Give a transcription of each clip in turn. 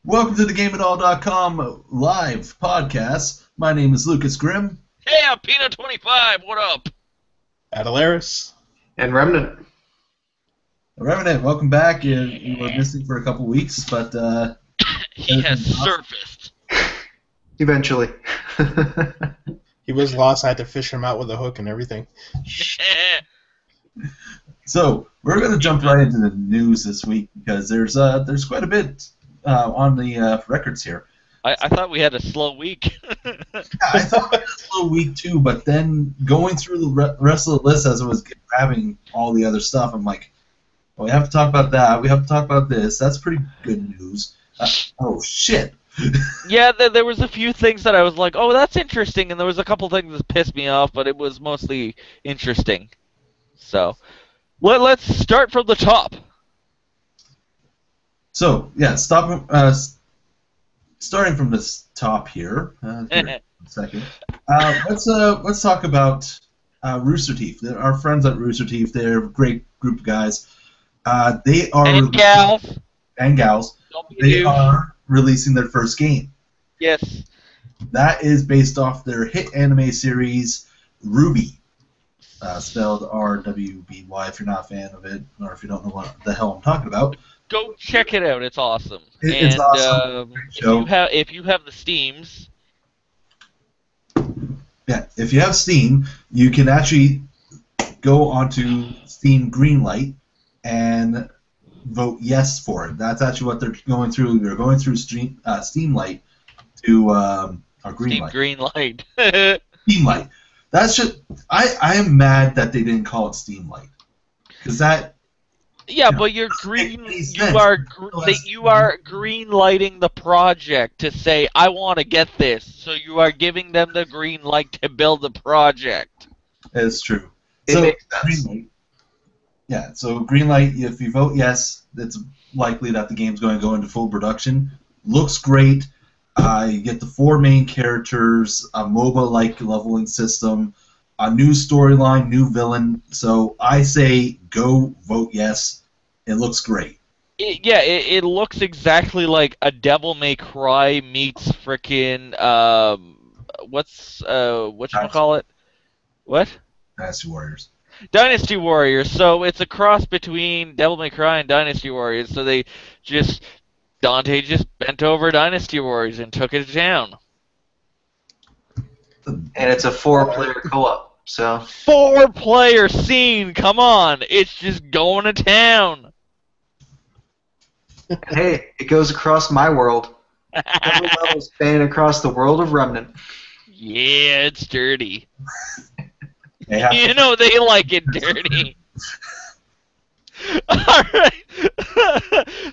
Welcome to the GameItAll.com live podcast. My name is Lucas Grimm. Hey, I'm Pino25. What up? Adelaris. And Remnant. Remnant, welcome back. You were missing for a couple weeks, but He has surfaced. Eventually. He was lost. I had to fish him out with a hook and everything. So we're going to jump right into the news this week because there's quite a bit on the records here. I thought we had a slow week. Yeah, I thought it was a slow week too, but then going through the rest of the list as I was grabbing all the other stuff, I'm like, well, we have to talk about that. We have to talk about this. That's pretty good news. Oh shit. Yeah, there was a few things that I was like, oh, that's interesting, and there was a couple things that pissed me off, but it was mostly interesting. So, let's start from the top. So yeah, starting from this top here. Here a second. Let's talk about Rooster Teeth. Our friends at Rooster Teeth. They're a great group of guys. They are And gals. and gals. They are releasing their first game. Yes. That is based off their hit anime series Ruby, spelled R-W-B-Y. If you're not a fan of it, or if you don't know what the hell I'm talking about, Go check it out. It's awesome. It's awesome. If you have the Steams. Yeah, if you have Steam, you can actually go onto Steam Greenlight and vote yes for it. That's actually what they're going through. They're going through Steamlight to or Greenlight. Steam Greenlight. Steamlight. That's just. I am mad that they didn't call it Steamlight, because that. Yeah, Yeah. but you are green lighting the project to say I want to get this. So you are giving them the green light to build the project. It's true. It So makes sense. Greenlight. Yeah. So Greenlight. If you vote yes, it's likely that the game's going to go into full production. Looks great. You get the 4 main characters, a MOBA-like leveling system, a new storyline, new villain. So I say go vote yes. It looks great. It looks exactly like a Devil May Cry meets frickin' whatchamacallit? What? Dynasty Warriors. Dynasty Warriors. So it's a cross between Devil May Cry and Dynasty Warriors. So Dante just bent over Dynasty Warriors and took it down. And it's a 4-player co-op, so... 4-player scene, come on! It's just going to town! Hey, it goes across my world. Every level spanning across the world of Remnant. Yeah, it's dirty. They have You know they like it dirty. Alright.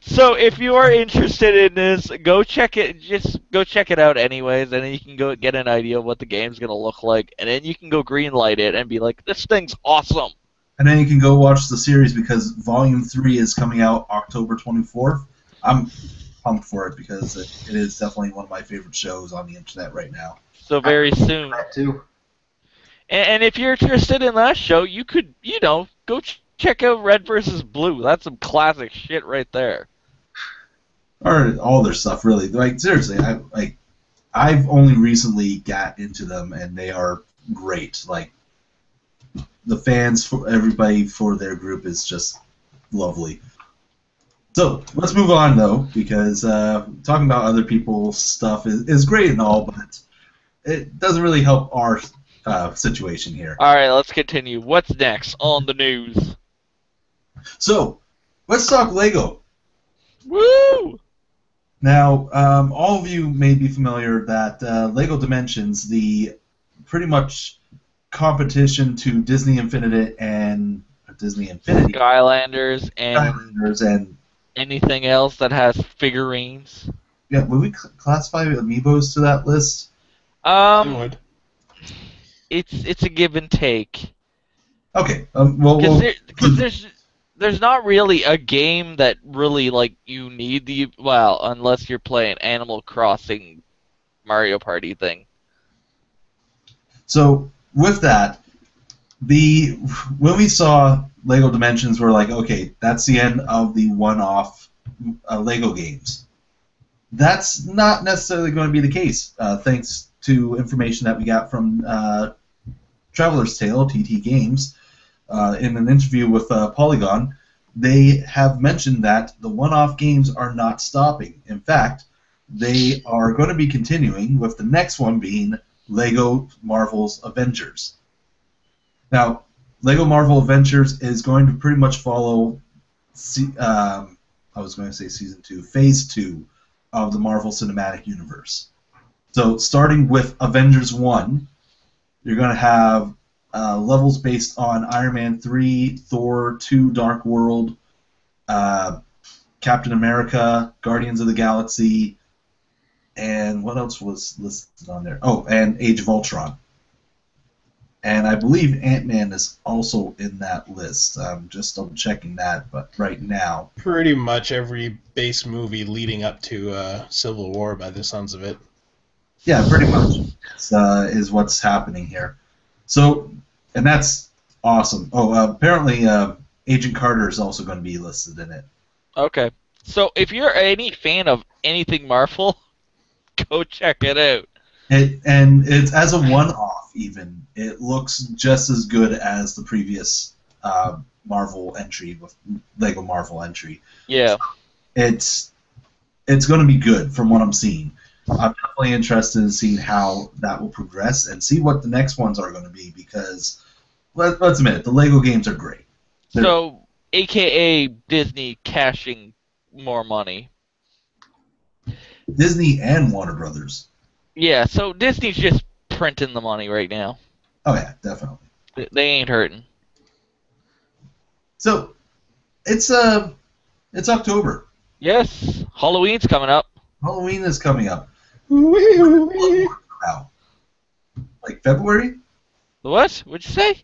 So if you are interested in this, go check it. Just go check it out anyways, and then you can go get an idea of what the game's gonna look like, and then you can go greenlight it and be like, this thing's awesome. And then you can go watch the series because Volume 3 is coming out October 24th. I'm pumped for it because it is definitely one of my favorite shows on the internet right now. So very soon. That too. And if you're interested in that show, you could, go check out Red vs. Blue. That's some classic shit right there. Or all their stuff, really. Like seriously, I've only recently got into them, and they are great. Like the fans, for everybody for their group is just lovely. So let's move on though, because talking about other people's stuff is great and all, but it doesn't really help our situation here. Alright, let's continue. What's next on the news? So let's talk Lego. Woo! Now, all of you may be familiar that Lego Dimensions, the pretty much competition to Disney Infinity and Skylanders and Skylanders and anything else that has figurines. yeah, would we classify Amiibos to that list? You would. It's a give and take. Okay, well, Because there's not really a game that really like you need unless you're playing Animal Crossing Mario Party thing. so with that, when we saw Lego Dimensions, we're like, okay, that's the end of the one-off Lego games. That's not necessarily going to be the case, thanks to information that we got from Traveler's Tale, TT Games, in an interview with Polygon. They have mentioned that the one-off games are not stopping. In fact, they are going to be continuing, with the next one being Lego Marvel's Avengers. Now, Lego Marvel Adventures is going to pretty much follow, I was going to say Season 2, Phase 2 of the Marvel Cinematic Universe. So, starting with Avengers 1, you're going to have levels based on Iron Man 3, Thor 2, Dark World, Captain America, Guardians of the Galaxy, and what else was listed on there? Oh, and Age of Ultron. And I believe Ant-Man is also in that list. I'm just double checking that, but right now. Pretty much every base movie leading up to Civil War, by the sounds of it. Yeah, pretty much is what's happening here. So, and that's awesome. Oh, apparently Agent Carter is also going to be listed in it. Okay. So if you're any fan of anything Marvel, go check it out. And it's as a one-off even. It looks just as good as the previous Marvel entry, with Lego Marvel entry. Yeah. It's going to be good from what I'm seeing. I'm definitely interested in seeing how that will progress and see what the next ones are going to be, because let's admit it, the Lego games are great. So, AKA Disney cashing more money. Disney and Warner Brothers. Yeah, so Disney's just printing the money right now. Oh yeah, definitely. They ain't hurting. So, it's October. Yes, Halloween's coming up. Halloween is coming up. Bloodborne out. Like February? What? What'd you say?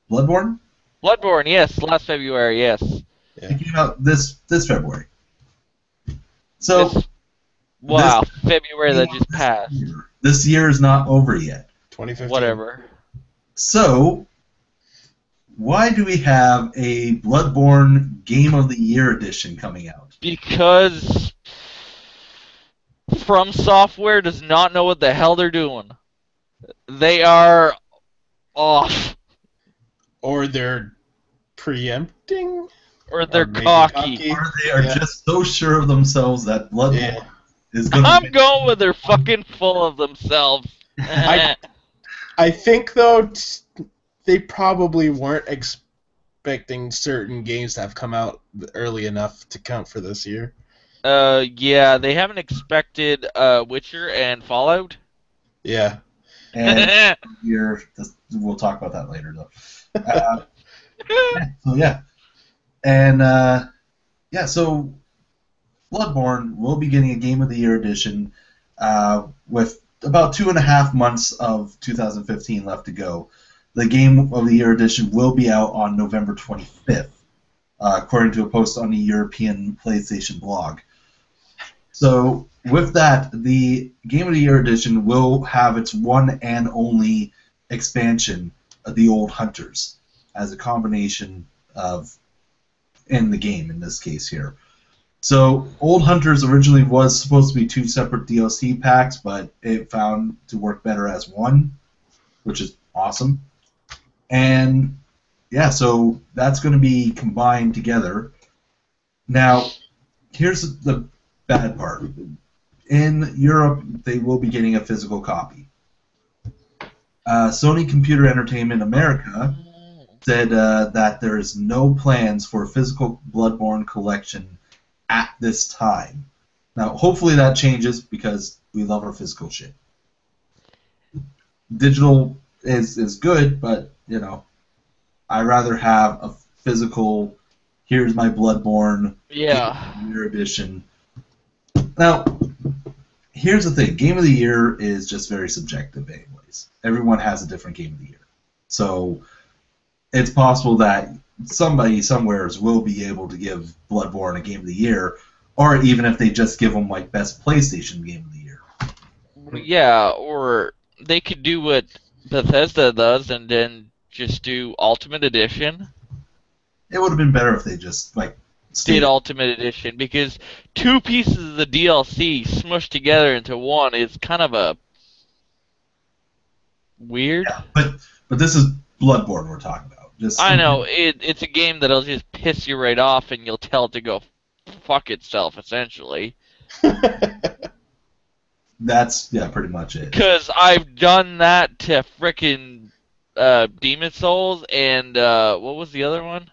Bloodborne? Bloodborne, yes, last February, yes. Yeah. It came out this February. So, wow, February that just passed. This year is not over yet. 2015. Whatever. So, why do we have a Bloodborne Game of the Year edition coming out? Because From Software does not know what the hell they're doing. They are off. Or they're preempting? Or they're maybe cocky. Or they are just so sure of themselves that Bloodborne is going to I'm going with they're fucking full of themselves. I think, though, they probably weren't expecting certain games to have come out early enough to count for this year. Yeah, they haven't expected Witcher and Fallout. Yeah. And we'll talk about that later, though. So, yeah. And, so Bloodborne will be getting a Game of the Year edition with about 2.5 months of 2015 left to go. The Game of the Year edition will be out on November 25th, according to a post on the European PlayStation blog. So, with that, the Game of the Year edition will have its one and only expansion, The Old Hunters, as a combination of, in the game, in this case here. So, Old Hunters originally was supposed to be 2 separate DLC packs, but it found to work better as one, which is awesome. And, yeah, so that's going to be combined together. Now, here's the bad part. In Europe, they will be getting a physical copy. Sony Computer Entertainment America said that there is no plans for a physical Bloodborne collection at this time. Now, hopefully that changes, because we love our physical shit. Digital is good, but, you know, I'd rather have a physical, here's my Bloodborne Game of the Year edition. Now, here's the thing. Game of the Year is just very subjective anyways. Everyone has a different Game of the Year. So, it's possible that somebody somewhere will be able to give Bloodborne a Game of the Year, or even if they just give them, like, Best PlayStation Game of the Year. Yeah, or they could do what Bethesda does and then just do Ultimate Edition. It would have been better if they just, like, did Ultimate Edition, because 2 pieces of the DLC smushed together into one is kind of a weird. Yeah, but this is Bloodborne we're talking about. I know it's a game that'll just piss you right off, and you'll tell it to go fuck itself, essentially. That's pretty much it. Because I've done that to frickin' Demon Souls and what was the other one?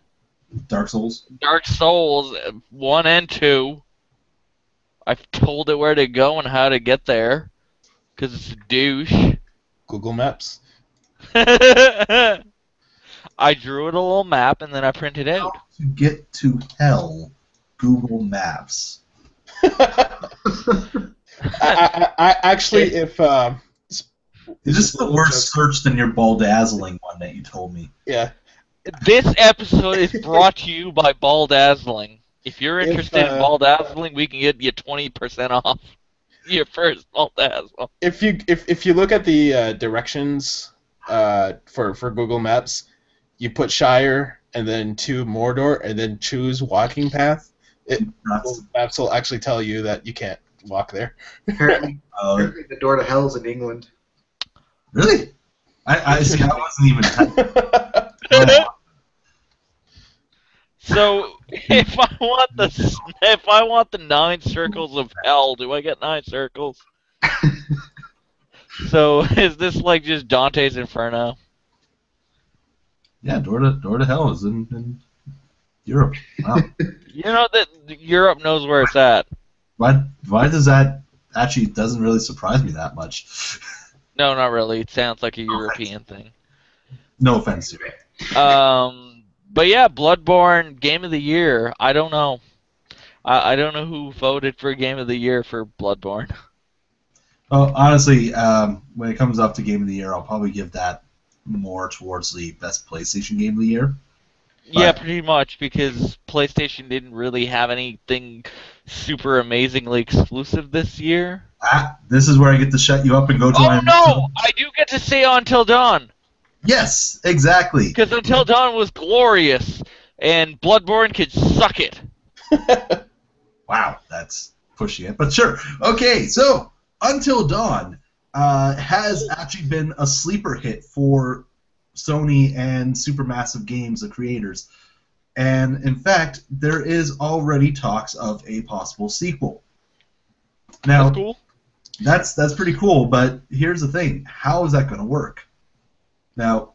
Dark Souls. Dark Souls 1 and 2. I've told it where to go and how to get there, because it's a douche. Google Maps. I drew it a little map and then I printed out. How to get to hell? Google Maps. I actually, if is this the worse search than your Baldazzling one that you told me? Yeah. This episode is brought to you by Baldazzling. If you're interested in Baldazzling, we can get you 20% off your first Baldazzle. If you look at the directions for Google Maps, you put Shire and then to Mordor and then choose walking path. Google Maps will actually tell you that you can't walk there. Apparently the door to hell is in England. Really? I see. I wasn't even. So if I want the 9 circles of hell, do I get 9 circles? So is this like just Dante's Inferno? Yeah, door to hell is in Europe. Wow. You know that Europe knows where it's at. Why does that actually doesn't really surprise me that much? No, not really. It sounds like a European thing. No offense to it. But yeah, Bloodborne Game of the Year. I don't know. I don't know who voted for Game of the Year for Bloodborne. Well, honestly, when it comes up to Game of the Year, I'll probably give that more towards the best PlayStation Game of the Year. But, yeah, pretty much, because PlayStation didn't really have anything super amazingly exclusive this year. This is where I get to shut you up and go to my... Oh no! I do get to say Until Dawn! Yes, exactly. Because Until Dawn was glorious, and Bloodborne could suck it. Wow, that's pushing it, but sure. Okay, so Until Dawn has actually been a sleeper hit for Sony and Supermassive Games, the creators. And in fact, there is already talks of a possible sequel. Now, that's cool. That's pretty cool, but here's the thing. How is that going to work? Now,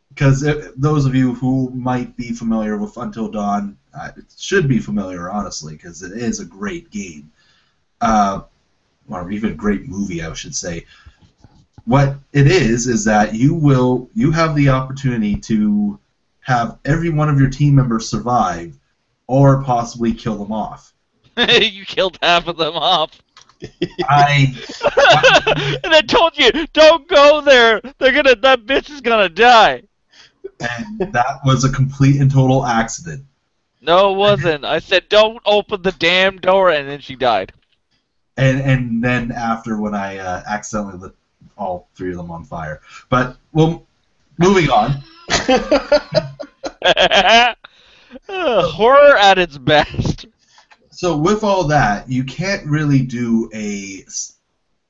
because those of you who might be familiar with Until Dawn, it should be familiar, honestly, because it is a great game. Or even a great movie, I should say. What it is that you have the opportunity to have every one of your team members survive, or possibly kill them off. You killed half of them off. And I told you, don't go there. That bitch is gonna die. And that was a complete and total accident. No, it wasn't. I said, don't open the damn door, and then she died. And then after, when I accidentally lit all 3 of them on fire. But, well, moving on. Horror at its best. So with all that, you can't really do a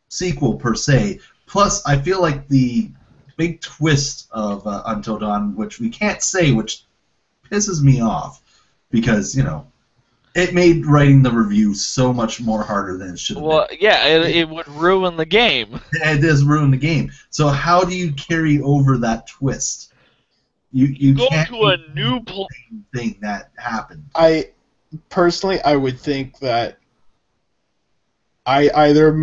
sequel per se. Plus, I feel like the big twist of Until Dawn, which we can't say, which pisses me off, because, it made writing the review so much more harder than it should have been. Well, yeah, it would ruin the game. It does ruin the game. So how do you carry over that twist? You go can't to a new thing that happened. Personally, I would think that either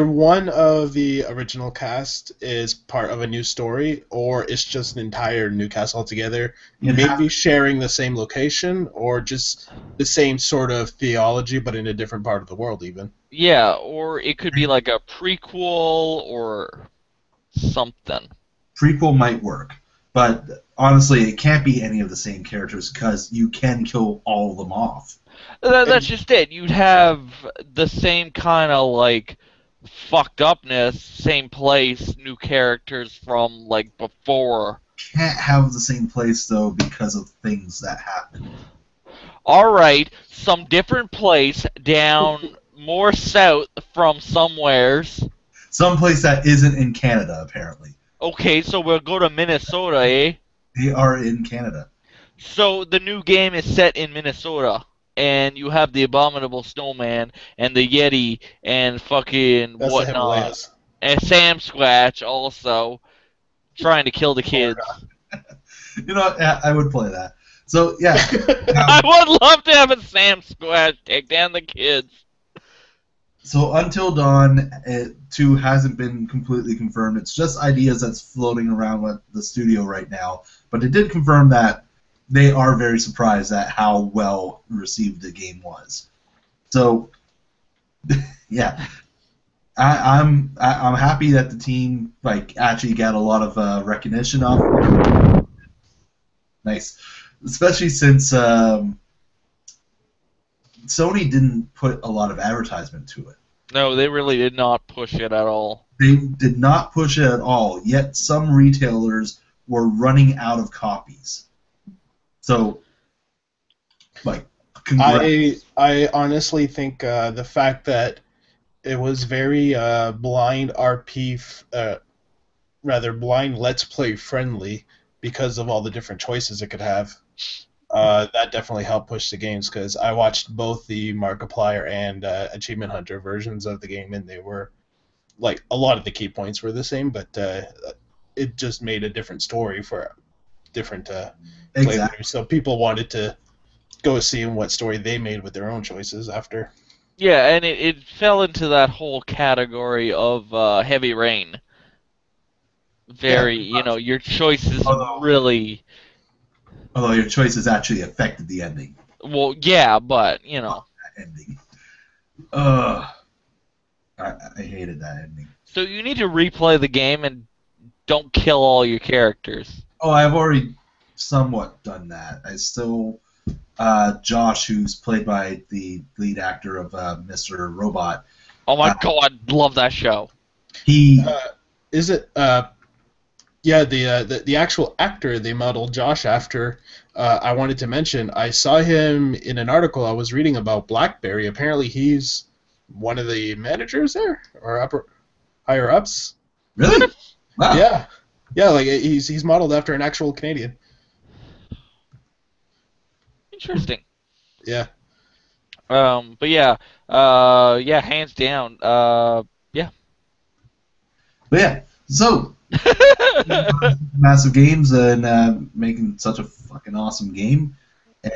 one of the original cast is part of a new story, or it's just an entire new cast altogether. Maybe sharing the same location, or just the same sort of theology, but in a different part of the world, even. Yeah, or it could be like a prequel or something. Prequel might work, but honestly, it can't be any of the same characters, because you can kill all of them off. That's just it. You'd have the same kind of, like, fucked upness, same place, new characters from, like, before. can't have the same place though because of things that happen. All right, some different place down more south from somewheres. Some place that isn't in Canada, apparently. Okay, so we'll go to Minnesota, eh? They are in Canada. So the new game is set in Minnesota, and you have the Abominable Snowman and the Yeti and fucking That's the whatnot, Himalayas. and Sam Squatch also trying to kill the kids. You know what? Yeah, I would play that. So, yeah. I would love to have a Sam Squatch take down the kids. So, Until Dawn 2 hasn't been completely confirmed. It's just ideas that's floating around with the studio right now. But it did confirm that they are very surprised at how well received the game was. So, yeah. I'm happy that the team actually got a lot of recognition off it. Nice, especially since Sony didn't put a lot of advertisement to it. No, they really did not push it at all. They did not push it at all. Yet some retailers were running out of copies. So, congrats. I honestly think the fact that it was very blind blind Let's Play friendly because of all the different choices it could have. That definitely helped push the games because I watched both the Markiplier and Achievement Hunter versions of the game, and they were a lot of the key points were the same, but it just made a different story for different Exactly. players. So people wanted to go see what story they made with their own choices after. Yeah, and it fell into that whole category of Heavy Rain. Your choices really... Although your choices actually affected the ending. Well, yeah, but, That ending. I hated that ending. So you need to replay the game and don't kill all your characters. Oh, I've already somewhat done that. I still... Josh, who's played by the lead actor of Mr. Robot. Oh my god, love that show. He... Is it... Yeah, the actual actor they modeled Josh after, I wanted to mention, I saw him in an article I was reading about BlackBerry. Apparently he's one of the managers there, or higher ups. Really? Wow. Yeah. Yeah, he's modeled after an actual Canadian. Interesting. Yeah. But yeah, hands down. Yeah. But yeah, so... massive games and making such a fucking awesome game,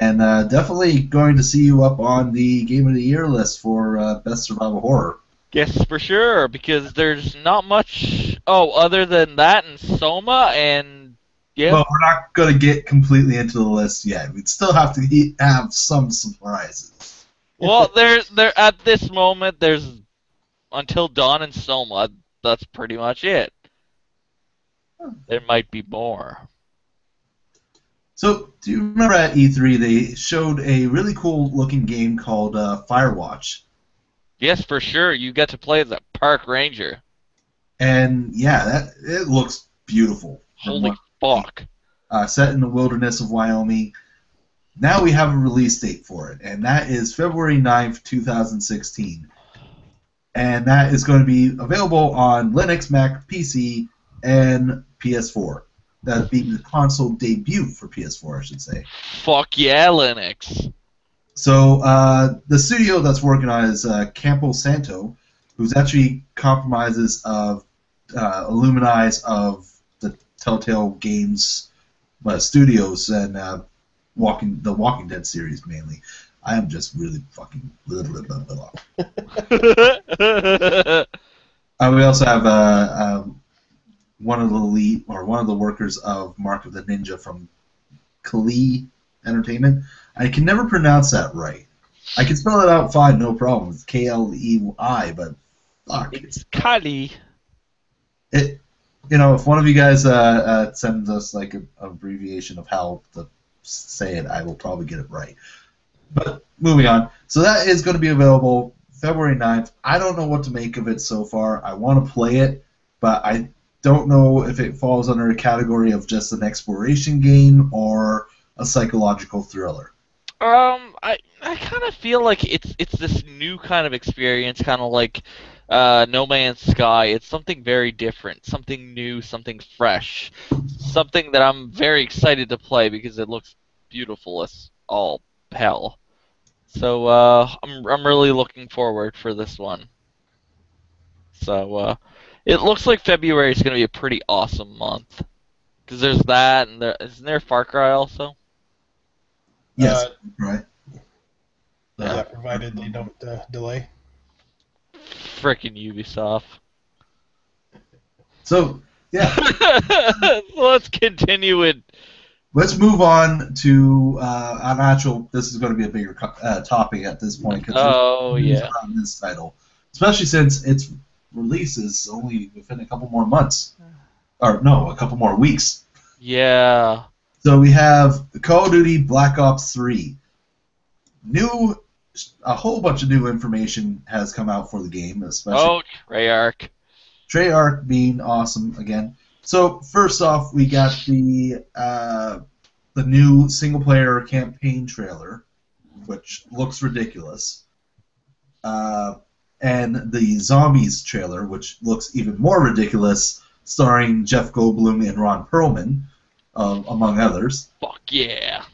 and definitely going to see you up on the Game of the Year list for Best Survival Horror. Yes, for sure, because there's not much other than that and Soma and yeah. Well, we're not going to get completely into the list yet. We'd still have to have some surprises. Well, there at this moment there's Until Dawn and Soma. That's pretty much it. There might be more. So, do you remember at E3 they showed a really cool looking game called Firewatch? Yes, for sure. You get to play the park ranger. And yeah, it looks beautiful. Holy fuck. Set in the wilderness of Wyoming. Now we have a release date for it, and that is February 9th, 2016. And that is going to be available on Linux, Mac, PC, and PS4. That being the console debut for PS4, I should say. Fuck yeah, Linux. So the studio that's working on it is Campo Santo, who's actually compromises of Illuminais of the Telltale Games studios and the Walking Dead series mainly. I am just really fucking blah, blah, blah, blah. We also have one of the workers of Mark of the Ninja from Klee Entertainment. I can never pronounce that right. I can spell it out fine, no problem. It's Klei, but fuck. It's Kali. If one of you guys sends us like an abbreviation of how to say it, I will probably get it right. But moving on. So that is going to be available February 9th. I don't know what to make of it so far. I want to play it, but don't know if it falls under a category of just an exploration game or a psychological thriller. I kind of feel like it's this new kind of experience, kind of like No Man's Sky. It's something very different, something new, something fresh, something that I'm very excited to play because it looks beautiful as all hell. So I'm really looking forward for this one. So it looks like February is going to be a pretty awesome month because there's that, and isn't there Far Cry also? Yes, right. Yeah, provided they don't delay. Frickin' Ubisoft. So, yeah. So let's continue it. Let's move on to an actual. This is going to be a bigger topic at this point because around this title, especially since its release is only within a couple more months, or no, a couple more weeks. Yeah. So we have Call of Duty Black Ops 3. A whole bunch of new information has come out for the game, especially Treyarch being awesome again. So first off, we got the new single-player campaign trailer, which looks ridiculous, and the Zombies trailer, which looks even more ridiculous, starring Jeff Goldblum and Ron Perlman, among others. Fuck yeah!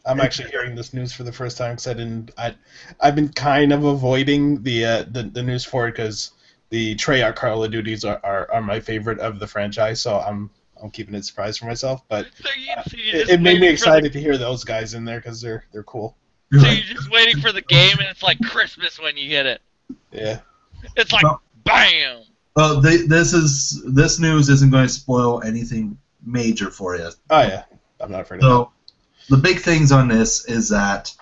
I'm actually hearing this news for the first time because I've been kind of avoiding the news for it because the Treyarch Call of Duties are my favorite of the franchise, so I'm keeping it a surprise for myself. But it made me excited to hear those guys in there because they're cool. So you're just waiting for the game, and it's like Christmas when you get it. Yeah. It's like bam. Well, this news isn't going to spoil anything major for you. Oh yeah, I'm not afraid of that. The big things on this is that,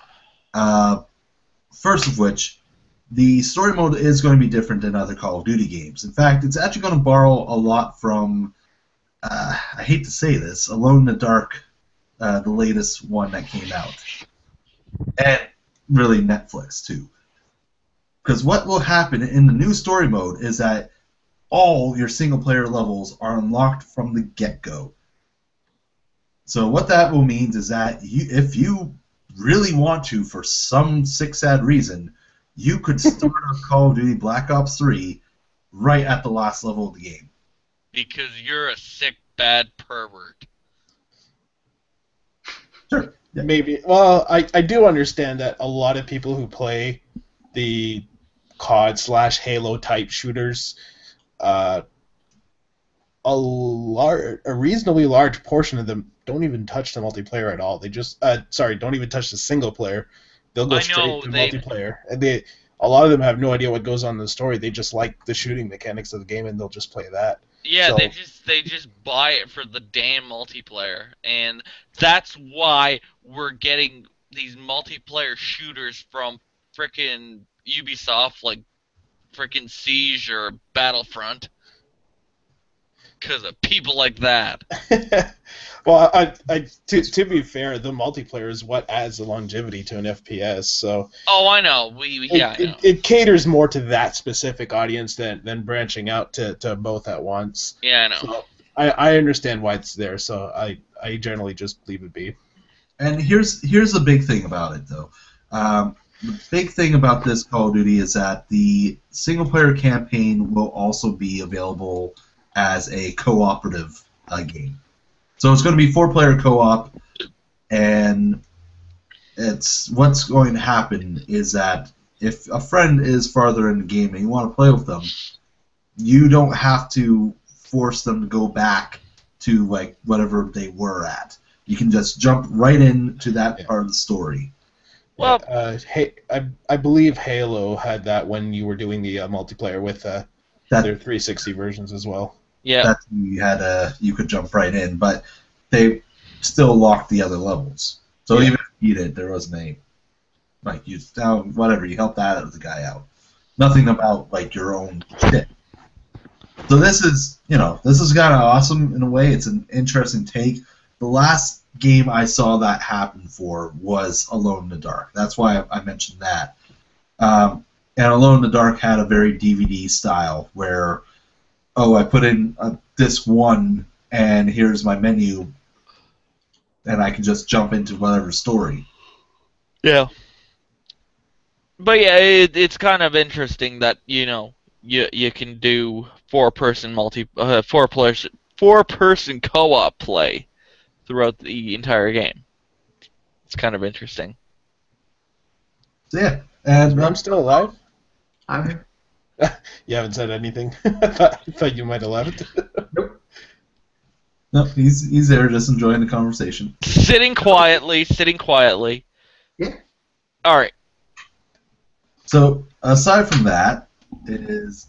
first of which, the story mode is going to be different than other Call of Duty games. In fact, it's actually going to borrow a lot from, I hate to say this, Alone in the Dark, the latest one that came out. And really Netflix, too. Because what will happen in the new story mode is that all your single-player levels are unlocked from the get-go. So what that will mean is that if you really want to, for some sick, sad reason, you could start a Call of Duty Black Ops 3 right at the last level of the game. Because you're a sick, bad pervert. Sure. Yeah. Maybe. Well, I do understand that a lot of people who play the COD/Halo type shooters, a reasonably large portion of them don't even touch the multiplayer at all. They just don't even touch the single player. They'll go straight to multiplayer. And a lot of them have no idea what goes on in the story. They just like the shooting mechanics of the game, and they'll just play that. Yeah, so, they just buy it for the damn multiplayer, and that's why we're getting these multiplayer shooters from frickin' Ubisoft, like frickin' Siege or Battlefront, because of people like that. Well, to be fair, the multiplayer is what adds the longevity to an FPS. So. Oh, I know. It caters more to that specific audience than branching out to both at once. Yeah, I know. So I understand why it's there. So I generally just leave it be. And here's the big thing about it, though. The big thing about this Call of Duty is that the single-player campaign will also be available as a cooperative game. So it's going to be 4-player co-op, and what's going to happen is that if a friend is farther in the game and you want to play with them, you don't have to force them to go back to like whatever they were at. You can just jump right into that part of the story. Well, I believe Halo had that when you were doing the multiplayer with their 360 versions as well. Yeah, you could jump right in, but they still locked the other levels. So even if you beat it, there wasn't you helped the guy out. Nothing about like your own shit. So this is kind of awesome in a way. It's an interesting take. The last game I saw that happen for was Alone in the Dark. That's why I mentioned that. And Alone in the Dark had a very DVD style where oh, I put in disc 1, and here's my menu, and I can just jump into whatever story. Yeah. But yeah, it's kind of interesting that you can do four-person co-op play throughout the entire game. It's kind of interesting. So yeah, and I'm still alive. I'm here. You haven't said anything. I thought you might have left. Nope. no, he's there, just enjoying the conversation. Sitting quietly. Yeah. All right. So aside from that, it is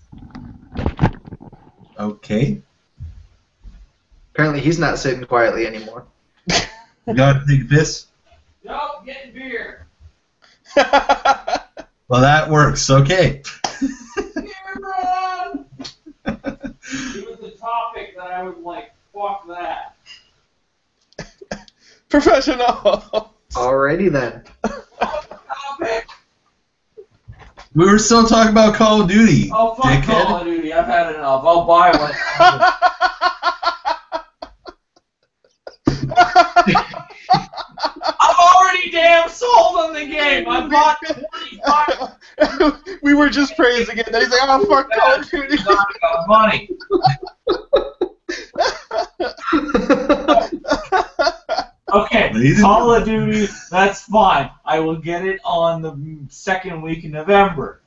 okay. Apparently he's not sitting quietly anymore. You gotta take a piss. Nope, getting beer. Well, that works. Okay. It was a topic that I was like, fuck that. Professional. Alrighty then. Topic. We were still talking about Call of Duty. Oh, fuck dickhead. Call of Duty. I've had enough. I'll buy one. I'm already damn sold on the game. I bought 25. We were just praising it, and he's like, "Oh fuck, Call of Duty." Got money. Okay, Call of Duty, that's fine. I will get it on the second week in November.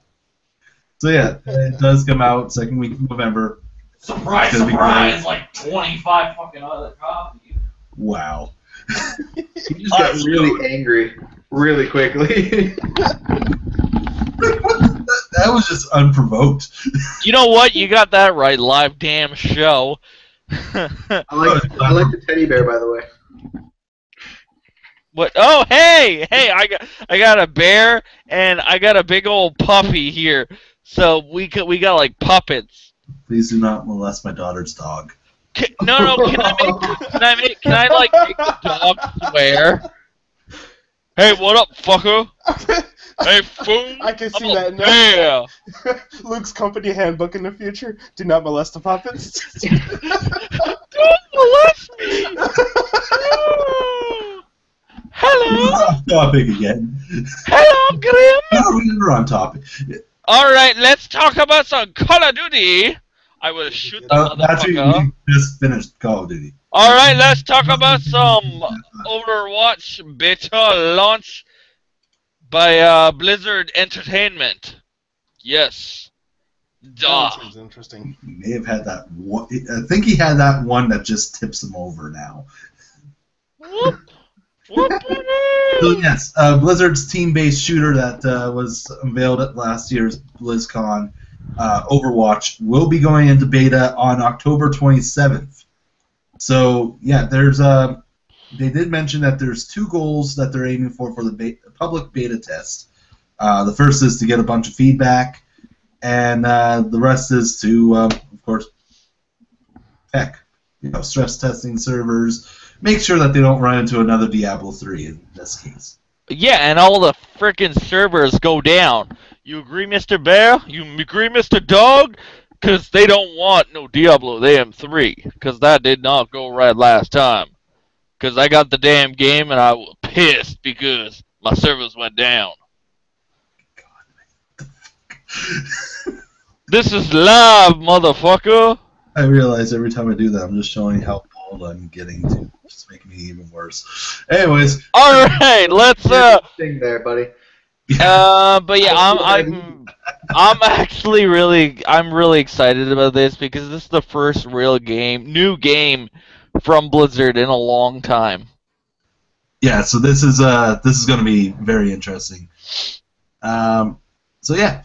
So yeah, it does come out second week of November. Surprise, It's gonna be surprise, great. like 25 fucking other copies. Wow. He just got really angry really quickly. That was just unprovoked. You know what? You got that right, live damn show. I like the teddy bear, by the way. What? Oh, hey, I got a bear and I got a big old puppy here. So we got like puppets. Please do not molest my daughter's dog. No, can I like make the dog swear? Hey, what up, fucker? Hey, fool. I can see I'm that a now. bear. Luke's company handbook in the future: do not molest the puppets. Don't molest me. Hello. Off topic again. Hello, Grim. No, we're on topic. Alright, let's talk about some Call of Duty. I will shoot the That's what motherfucker. you just finished Call of Duty. Alright, let's talk about some Overwatch beta launch by Blizzard Entertainment. Yes. Duh. That seems interesting. He may have had that one. I think he had that one that just tips him over now. Whoop. Whoop. So yes, Blizzard's team-based shooter that was unveiled at last year's BlizzCon, Overwatch, will be going into beta on October 27th. So yeah, there's they did mention that there's 2 goals that they're aiming for the public beta test. The first is to get a bunch of feedback, and the rest is to, of course, stress testing servers. Make sure that they don't run into another Diablo 3 in this case. Yeah, and all the frickin' servers go down. You agree, Mr. Bear? You agree, Mr. Dog? Because they don't want no Diablo AM3. Because that did not go right last time. Because I got the damn game and I was pissed because my servers went down. This is live, motherfucker. I realize every time I do that, I'm just showing how old I'm getting to. It's making me even worse. Anyways. All right, let's Thing there, buddy. but yeah, I'm actually really excited about this because this is the first new game from Blizzard in a long time. Yeah, so this is going to be very interesting. So yeah,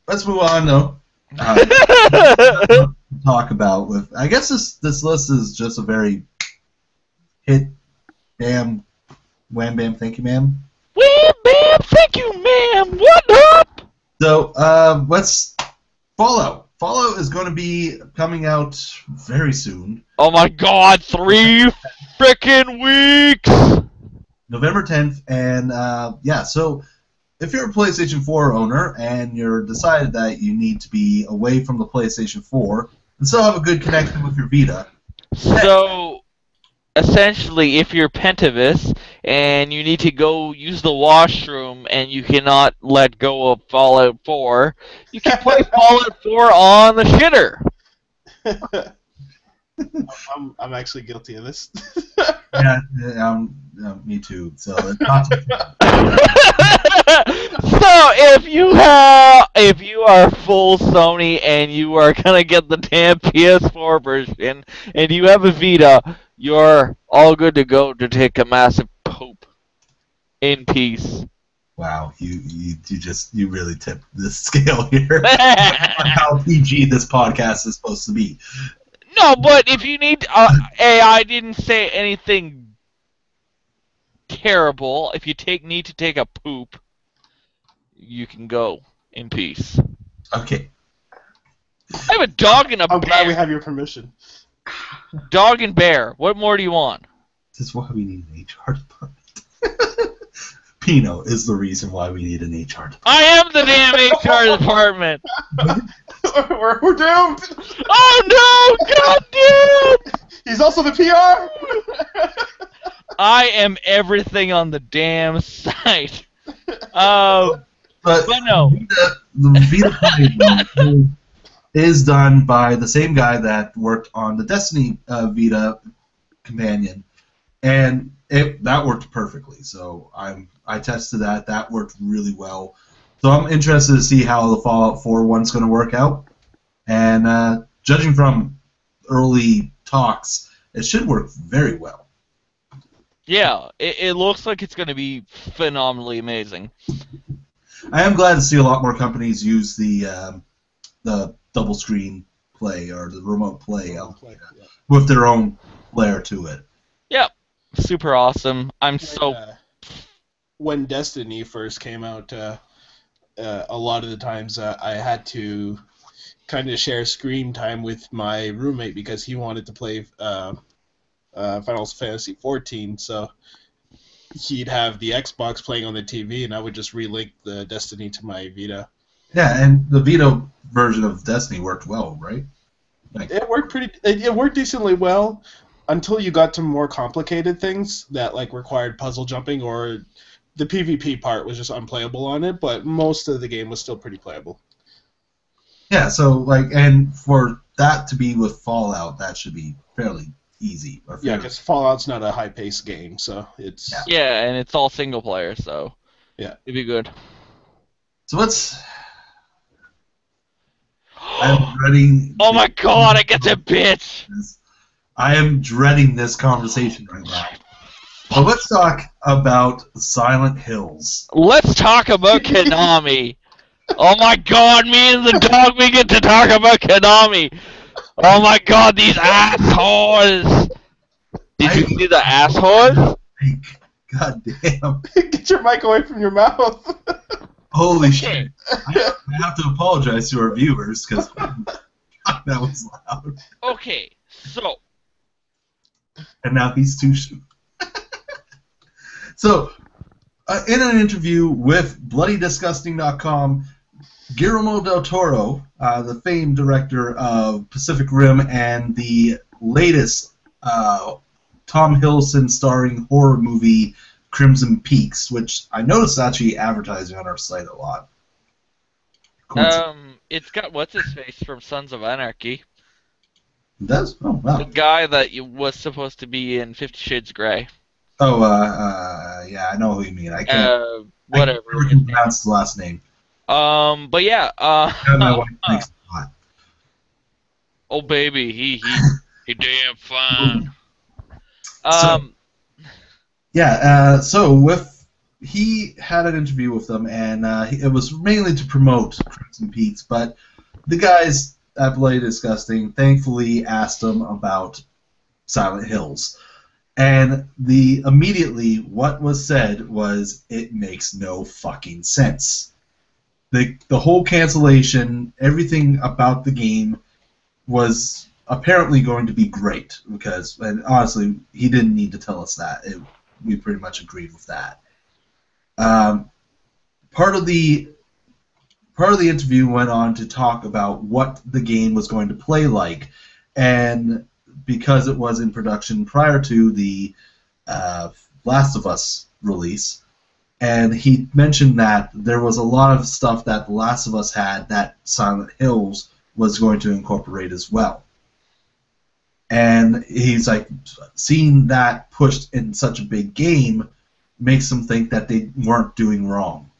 let's move on though. Talk about with I guess this list is just a very hit, bam, wham, bam, thank you, ma'am. Wham, bam, thank you, ma'am. What up? So let's Fallout. Fallout is going to be coming out very soon. Oh my God, 3 frickin' weeks. November 10th, and yeah, so if you're a PlayStation 4 owner and you're decided that you need to be away from the PlayStation 4 and still have a good connection with your Vita. So, essentially, if you're Pentavis and you need to go use the washroom and you cannot let go of Fallout 4, you can play Fallout 4 on the shitter. I'm actually guilty of this. Yeah, me too. So it's not too bad. So if you are full Sony and you are gonna get the damn PS4 version and you have a Vita, you're all good to go to take a massive poop in peace. Wow, you really tipped the scale here. How PG this podcast is supposed to be. No, but if you need, I didn't say anything terrible. If you need to take a poop, you can go in peace. Okay. I have a dog and a I'm bear. glad we have your permission. Dog and bear. What more do you want? This is why we need an HR department. Pino is the reason why we need an HR department. I am the damn HR department. We're doomed. Oh no! God damn! He's also the PR. I am everything on the damn site. But no. The Vita Play is done by the same guy that worked on the Destiny Vita companion, and that worked perfectly. So I tested that. That worked really well. So I'm interested to see how the Fallout 4 one's going to work out. And judging from early talks, it should work very well. Yeah, it looks like it's going to be phenomenally amazing. I am glad to see a lot more companies use the double screen play or the remote play with their own flair to it. Yep, super awesome. When Destiny first came out, a lot of the times I had to kind of share screen time with my roommate because he wanted to play Final Fantasy 14, so he'd have the Xbox playing on the TV, and I would just relink the Destiny to my Vita. Yeah, and the Vita version of Destiny worked well, right? It worked decently well until you got to more complicated things that required puzzle jumping, or the PvP part was just unplayable on it, but most of the game was still pretty playable. Yeah, so and for that to be with Fallout, that should be fairly easy. Yeah, because Fallout's not a high-paced game, so it's... Yeah, and it's all single player, so yeah, it'd be good. So I'm dreading... Oh my god, I get to bitch! I am dreading this conversation right now. But let's talk about Silent Hills. Let's talk about Konami. Oh my god, me and the dog, we get to talk about Konami. Oh my god, these assholes! Did you see the assholes? God damn. Get your mic away from your mouth. Holy shit. I have to apologize to our viewers because that was loud. Okay, so. And now he's too sure. So, in an interview with BloodyDisgusting.com, Guillermo del Toro, the famed director of Pacific Rim and the latest Tom Hiddleston starring horror movie Crimson Peaks, which I noticed actually advertising on our site a lot. It's got what's his face from Sons of Anarchy. It does? Oh, wow. The guy that was supposed to be in 50 Shades Grey. Oh, yeah, I know who you mean. I can't. Whatever. I can pronounce the last name. But yeah. My wife thinks a lot. Oh baby, he damn fine. So he had an interview with them, and it was mainly to promote Crimson Peaks, but the guys at Bloody Disgusting thankfully asked him about Silent Hills. And immediately what was said was, it makes no fucking sense. The whole cancellation, everything about the game was apparently going to be great, and honestly, he didn't need to tell us that. We pretty much agreed with that. Part of the part of the interview went on to talk about what the game was going to play like, and because it was in production prior to the Last of Us release, and he mentioned that there was a lot of stuff that The Last of Us had that Silent Hills was going to incorporate as well. And he's like, seeing that pushed in such a big game makes them think that they weren't doing wrong.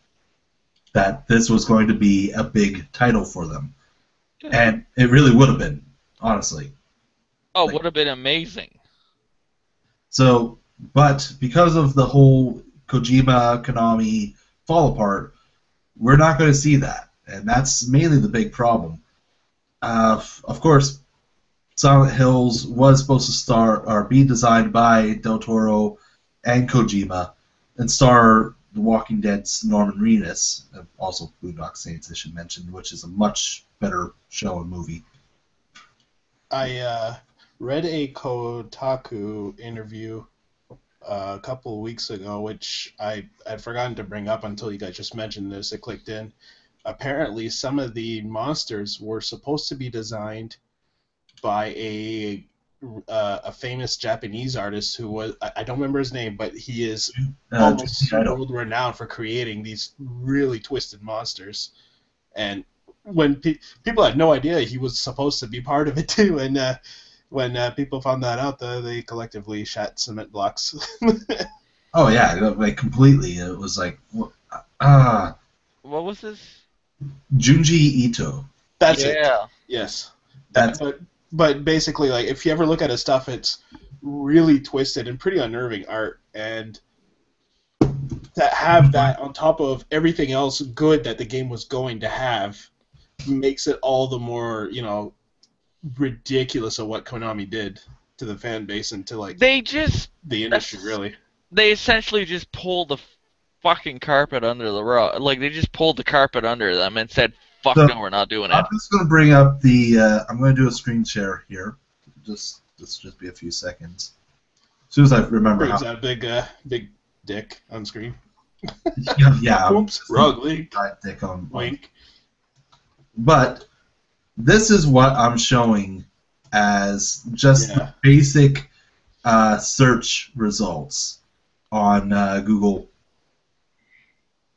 That this was going to be a big title for them. And it really would have been, honestly. Oh, would have been amazing. So, but because of the whole Kojima, Konami fall apart, we're not going to see that. And that's mainly the big problem. Of course, Silent Hills was supposed to star or be designed by Del Toro and Kojima, and star The Walking Dead's Norman Reedus, also Boondock Saints, I should mention, which is a much better show and movie. I read a Kotaku interview a couple of weeks ago, which I had forgotten to bring up until you guys just mentioned this. It clicked in. Apparently, some of the monsters were supposed to be designed by a famous Japanese artist who was, I don't remember his name, but he is almost world renowned for creating these really twisted monsters. And when people had no idea he was supposed to be part of it too, and when people found that out, they collectively shat cement blocks. Oh yeah, like completely. It was like, what was this? Junji Ito. That's it. Yes. But basically, like, if you ever look at his stuff, it's really twisted and pretty unnerving art, and to have that on top of everything else good that the game was going to have makes it all the more, ridiculous of what Konami did to the fan base and to, like, the industry, really. They essentially just pulled the fucking carpet under the rug. Like, they just pulled the carpet under them and said, fuck no, we're not doing it. I'm just going to bring up I'm going to do a screen share here. Just be a few seconds. As soon as I remember Brings out a big dick on screen. Yeah. Oops, wrong link. Dick on wink. But this is what I'm showing as just the basic search results on Google.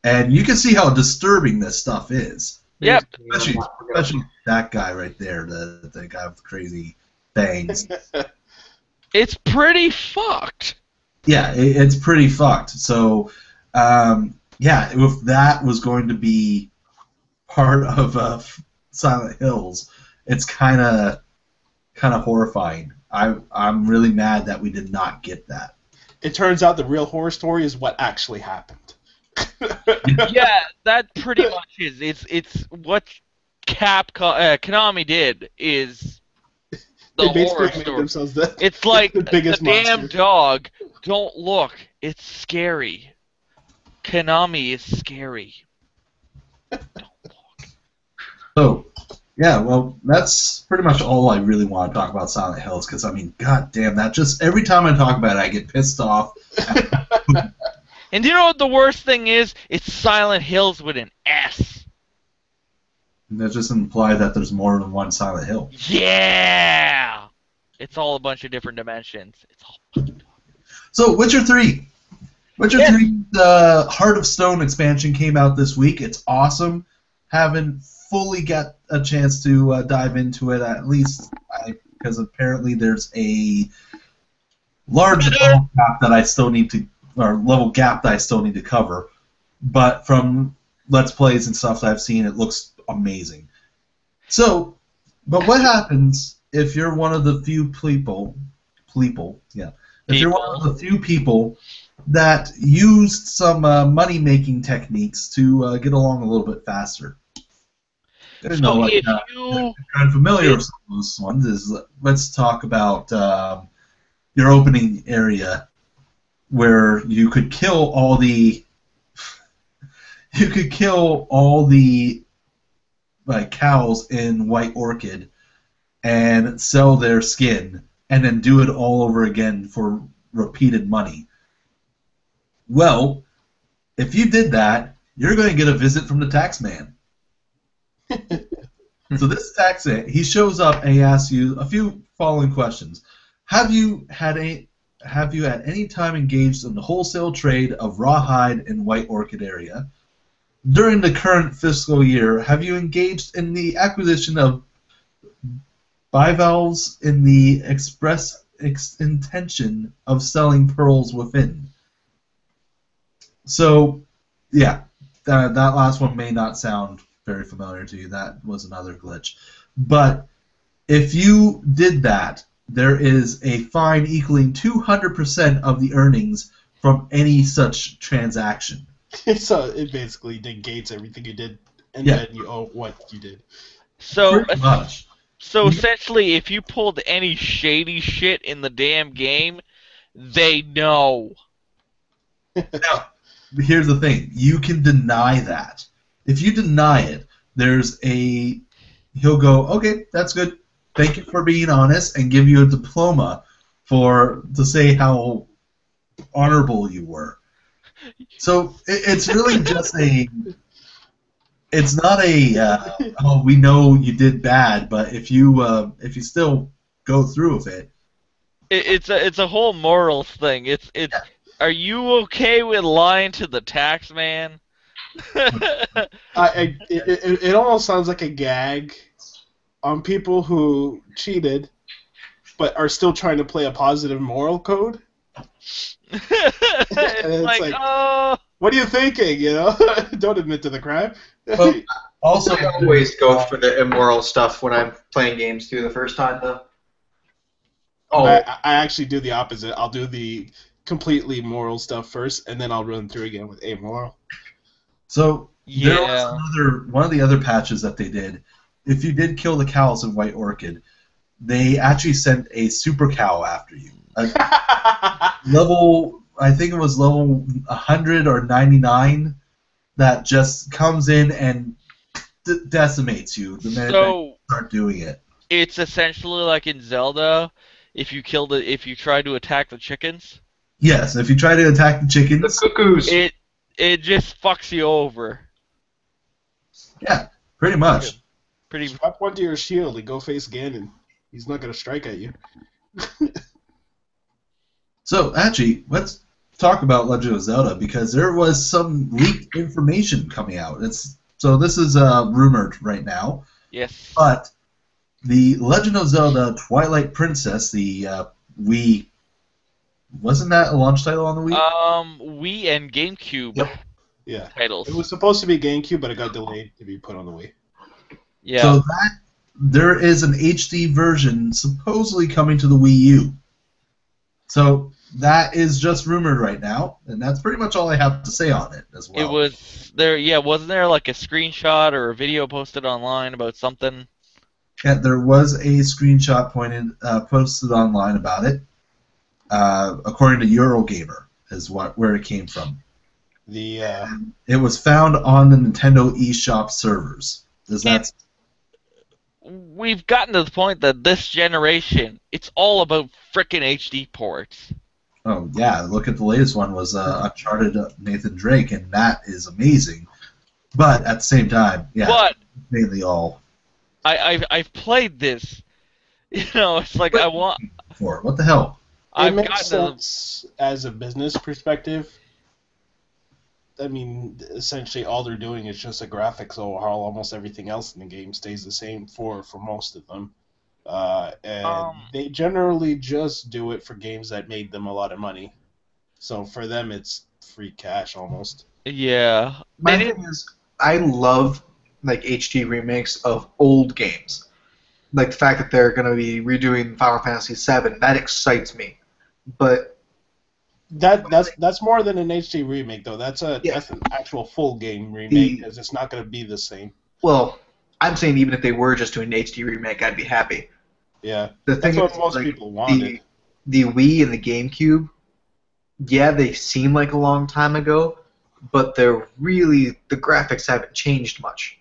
And you can see how disturbing this stuff is. Yep. Especially that guy right there, the guy with the crazy bangs. It's pretty fucked. Yeah, it's pretty fucked. So, if that was going to be part of Silent Hills, it's kind of horrifying. I'm really mad that we did not get that. It turns out the real horror story is what actually happened. Yeah, that pretty much is. It's what Konami did is the horror story. It's like the damn dog. Don't look. It's scary. Konami is scary. Don't look. So, yeah, well, that's pretty much all I really want to talk about Silent Hills, because, I mean, god damn, that just, every time I talk about it, I get pissed off. And do you know what the worst thing is? It's Silent Hills with an S. And that just implies that there's more than one Silent Hill. Yeah! It's all a bunch of different dimensions. It's all. So, Witcher 3. Witcher 3, the Heart of Stone expansion came out this week. It's awesome. Haven't fully got a chance to dive into it, at least because apparently there's a large level gap that I still need to cover. But from Let's Plays and stuff that I've seen, it looks amazing. So, but what happens if you're one of the few people that used some money-making techniques to get along a little bit faster? I'm familiar with some of those ones. Let's talk about your opening area, where you could kill all the like cows in White Orchid and sell their skin, and then do it all over again for repeated money. Well, if you did that, you're going to get a visit from the tax man. So this attacks it. He shows up and he asks you a few following questions. Have you at any time engaged in the wholesale trade of rawhide in White Orchid area? During the current fiscal year, have you engaged in the acquisition of bivalves in the express intention of selling pearls within? So, yeah, that last one may not sound very familiar to you. That was another glitch. But if you did that, there is a fine equaling 200% of the earnings from any such transaction. So it basically negates everything you did, and Yeah. then you owe what you did. So, Pretty much. so essentially, if you pulled any shady shit in the damn game, they know. Now, here's the thing. You can deny that. If you deny it, he'll go, okay, that's good. Thank you for being honest, and give you a diploma to say how honorable you were. So it's really just it's not oh, we know you did bad, but if you still go through with it. It's a whole morals thing. It's Are you okay with lying to the tax man? It almost sounds like a gag on people who cheated, but are still trying to play a positive moral code. It's like, oh. What are you thinking? Don't admit to the crime. Well, also, I always go for the immoral stuff when I'm playing games too the first time, though. Oh, I actually do the opposite. I'll do the completely moral stuff first, and then I'll run through again with amoral. So Yeah. there was one of the other patches that they did. If you did kill the cows in White Orchid, they actually sent a super cow after you. I think it was level 100 or 99 that just comes in and decimates you the minute you start doing it. It's essentially like in Zelda, if you try to attack the chickens. Yes, if you try to attack the chickens, the cuckoos. It just fucks you over. Yeah, pretty much. Strap one to your shield and go face Ganon. He's not gonna strike at you. So actually, let's talk about Legend of Zelda because there was some leaked information coming out. So this is rumored right now. Yes. But the Legend of Zelda Twilight Princess, the Wii, wasn't that a launch title on the Wii? Wii and GameCube Yeah. titles. It was supposed to be GameCube, but it got delayed to be put on the Wii. Yeah. So there is an HD version supposedly coming to the Wii U. So that is just rumored right now, and that's pretty much all I have to say on it as well. It was there. Yeah, wasn't there like a screenshot or a video posted online about something? Yeah, there was a screenshot posted online about it. According to Eurogamer, is where it came from. It was found on the Nintendo eShop servers. We've gotten to the point that this generation, it's all about frickin' HD ports. Oh yeah, look at the latest one was Uncharted Nathan Drake, and that is amazing. But at the same time, yeah, but mainly all. I've played this. It's like I want. What the hell? It makes sense as a business perspective. I mean, essentially all they're doing is just a graphics overhaul. Almost everything else in the game stays the same for most of them. And they generally just do it for games that made them a lot of money. So for them, it's free cash almost. Yeah. My thing is, I love like HD remakes of old games. Like the fact that they're going to be redoing Final Fantasy VII, that excites me. But that's more than an HD remake, though. That's an actual full game remake because it's not going to be the same. Well, I'm saying even if they were just doing an HD remake, I'd be happy. Yeah, that's what most people wanted. The Wii and the GameCube, yeah, they seem like a long time ago, but the graphics haven't changed much.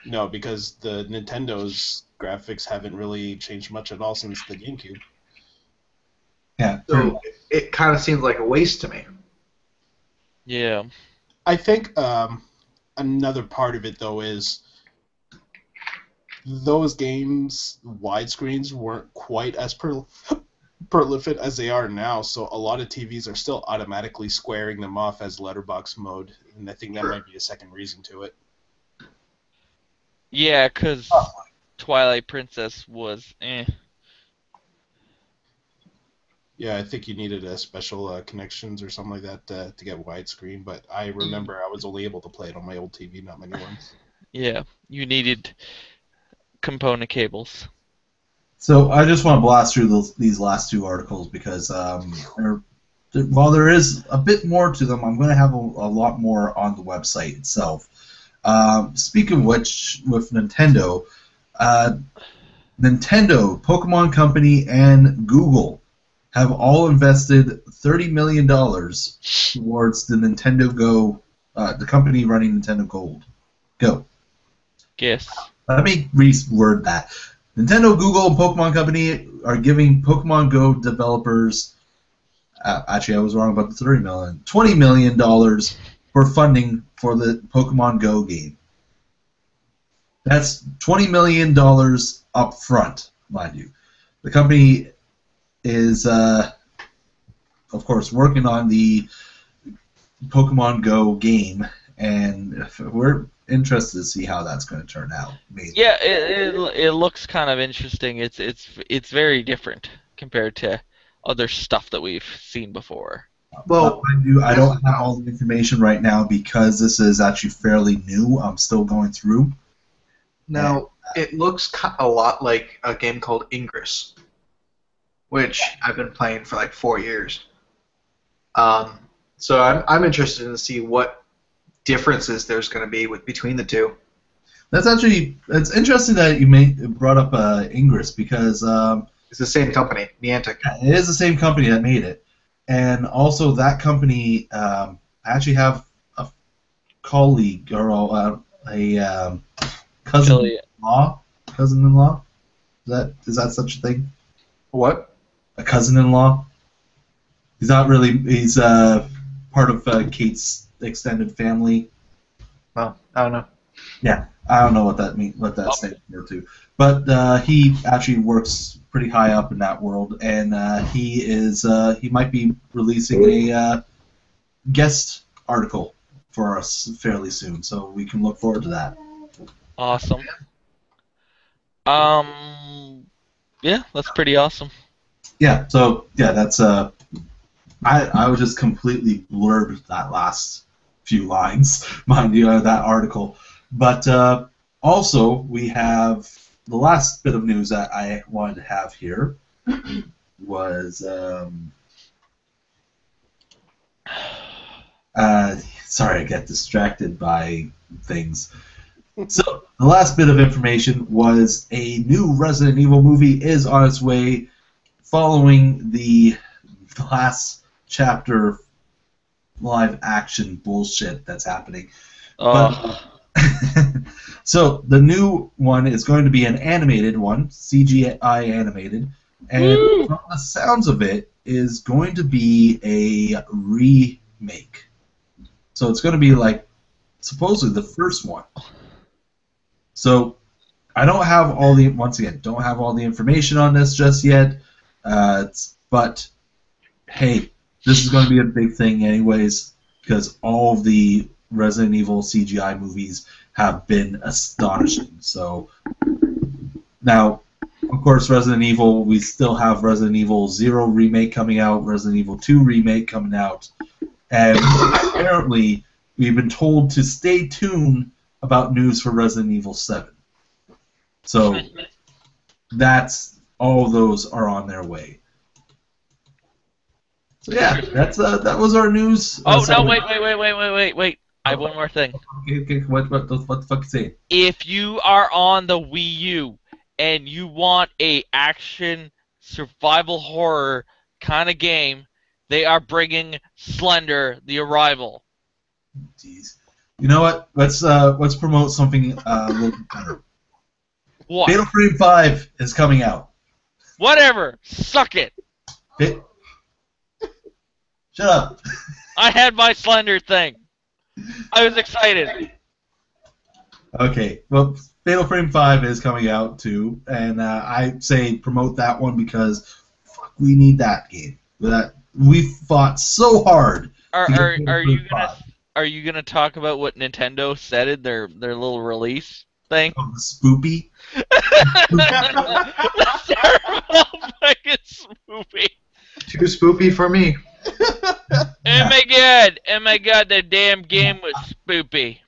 No, because the Nintendo's graphics haven't really changed much at all since the GameCube. Yeah. So it kind of seems like a waste to me. Yeah. I think another part of it, though, is those games widescreens weren't quite as prolific as they are now, so a lot of TVs are still automatically squaring them off as letterbox mode, and I think that might be a second reason to it. Yeah, because Twilight Princess was Yeah, I think you needed a special connections or something like that to get widescreen, but I remember I was only able to play it on my old TV, not my new ones. Yeah, you needed component cables. So I just want to blast through these last two articles because while there is a bit more to them, I'm going to have a lot more on the website itself. Speaking of which, with Nintendo, Pokemon Company, and Google have all invested $30 million towards the Nintendo Go, the company running Nintendo Go. Guess. Let me reword that. Nintendo, Google, and Pokemon Company are giving Pokemon Go developers. Actually, I was wrong about the $30 million. $20 million for funding for the Pokemon Go game. That's $20 million up front, mind you. The company is, of course, working on the Pokemon Go game, and we're interested to see how that's going to turn out. Yeah, it looks kind of interesting. It's very different compared to other stuff that we've seen before. Well, I don't have all the information right now because this is actually fairly new. I'm still going through. Now, it looks a lot like a game called Ingress, which I've been playing for like 4 years. So I'm interested to see what differences there's going to be between the two. It's interesting that you brought up Ingress because It's the same company, Niantic. it is the same company that made it, and also that company I actually have a colleague or a cousin-in-law. Cousin-in-law? Is that such a thing? What? A cousin-in-law? He's not really. He's part of Kate's extended family. Well, I don't know. Yeah, I don't know what that means. What that stands for too. But he actually works pretty high up in that world, and he might be releasing a guest article for us fairly soon, so we can look forward to that. Awesome. Yeah, that's pretty awesome. Yeah. So yeah, that's I was just completely blurred that last few lines, mind you, that article. But also, we have the last bit of news that I wanted to have here was sorry, I get distracted by things. So the last bit of information was a new Resident Evil movie is on its way, following the last chapter live action bullshit that's happening. So the new one is going to be an animated one, CGI animated, and from the sounds of it, is going to be a remake. So it's going to be like supposedly the first one. So I don't have all the information on this just yet, but hey, this is going to be a big thing anyways because all of the Resident Evil CGI movies have been astonishing. So now, of course, Resident Evil, we still have Resident Evil 0 remake coming out, Resident Evil 2 remake coming out, and apparently we've been told to stay tuned about news for Resident Evil 7. So that's all those are on their way. So yeah, that was our news. Oh no! Wait! I have one more thing. Okay. What the fuck you saying? If you are on the Wii U and you want a action survival horror kind of game, they are bringing Slender: The Arrival. Jeez. You know what? Let's promote something a little better. What? Fatal Frame 5 is coming out. Whatever. Suck it. Shut up. I had my Slender thing. I was excited. Okay, well, Fatal Frame 5 is coming out too, and I say promote that one because fuck, we need that game. We fought so hard Are to get are Fatal are Frame you gonna 5. are you gonna talk about what Nintendo said in their little release thing? Oh, the spoopy. That's terrible fucking movie. Too spoopy for me. Yeah. Oh my god, the damn game was spoopy.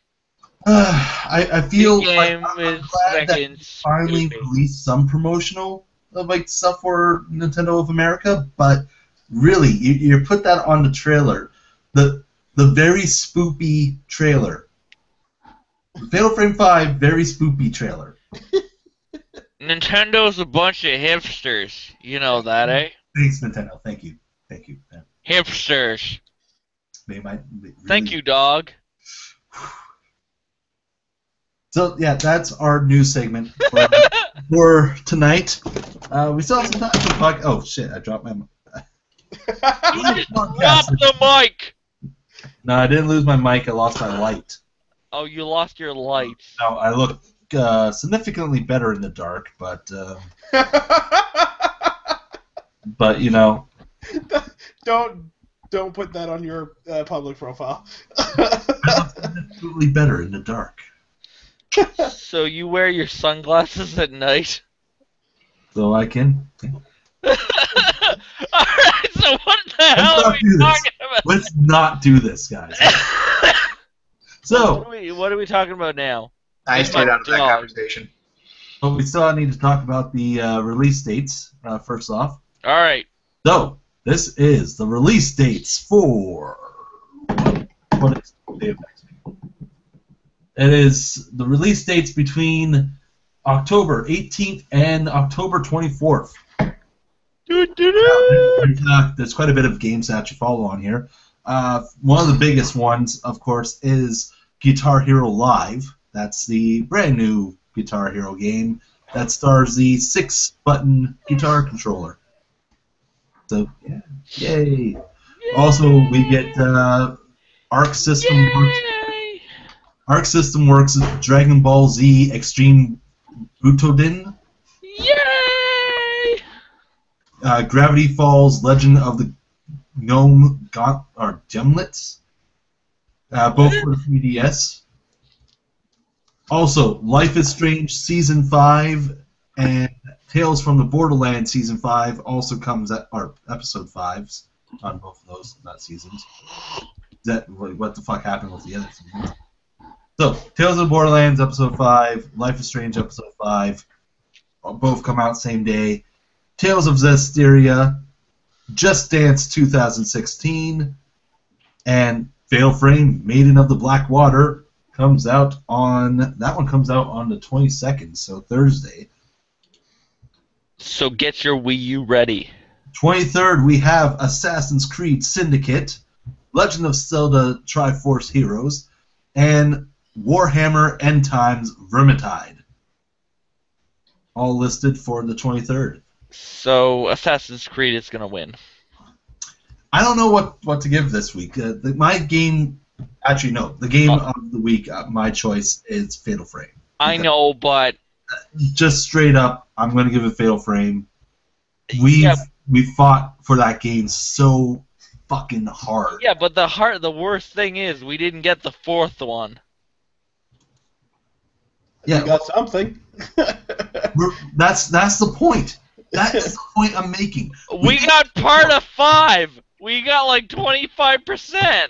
I The feel like game I'm was glad that fucking they finally spoopy. released some promotional like stuff for Nintendo of America, but really, you put that on the trailer, the very spoopy trailer, Fatal Frame 5, very spoopy trailer. Nintendo's a bunch of hipsters. You know that, eh? Thanks, Nintendo. Thank you. Man. Hipsters. Really... Thank you, dog. So yeah, that's our news segment for tonight. We still have some time for podcast. Oh shit! I dropped my. You just dropped the mic! No, I didn't lose my mic. I lost my light. Oh, you lost your lights. No, I look significantly better in the dark, but you know. Don't put that on your public profile. I look significantly better in the dark. So you wear your sunglasses at night? So I can. Alright, so what the hell are we talking about? Let's not do this, guys. So, what are we talking about now? I stayed out of that conversation. but we still need to talk about the release dates first off. Alright. So, this is the release dates for. What is the day of next week? It is the release dates between October 18th and October 24th. There's quite a bit of games that you follow on here. One of the biggest ones, of course, is Guitar Hero Live. That's the brand new Guitar Hero game that stars the 6-button guitar controller. So, yeah, yay! Also, we get Arc System Works. Arc System Works Dragon Ball Z Extreme Butoden. Yay! Gravity Falls Legend of the Gnome or Gemlets. Both for the 3DS. Also, Life is Strange Season 5 and Tales from the Borderlands Season 5 also comes at our Episode 5s on both of those, not seasons. What the fuck happened with the other seasons? So, Tales of the Borderlands Episode 5, Life is Strange Episode 5, both come out same day. Tales of Zestiria, Just Dance 2016, and Fatal Frame Maiden of the Black Water comes out on the 22nd, so Thursday. So get your Wii U ready. 23rd, we have Assassin's Creed Syndicate, Legend of Zelda Triforce Heroes, and Warhammer End Times Vermintide. All listed for the 23rd. So Assassin's Creed is gonna win. I don't know what to give this week. My game, actually no, the game of the week, my choice is Fatal Frame. I know, but just straight up, I'm going to give it Fatal Frame. We fought for that game so fucking hard. Yeah, but the worst thing is we didn't get the fourth one. Yeah, you got something. That's the point. That is the point I'm making. We got part of 5. We got like 25%.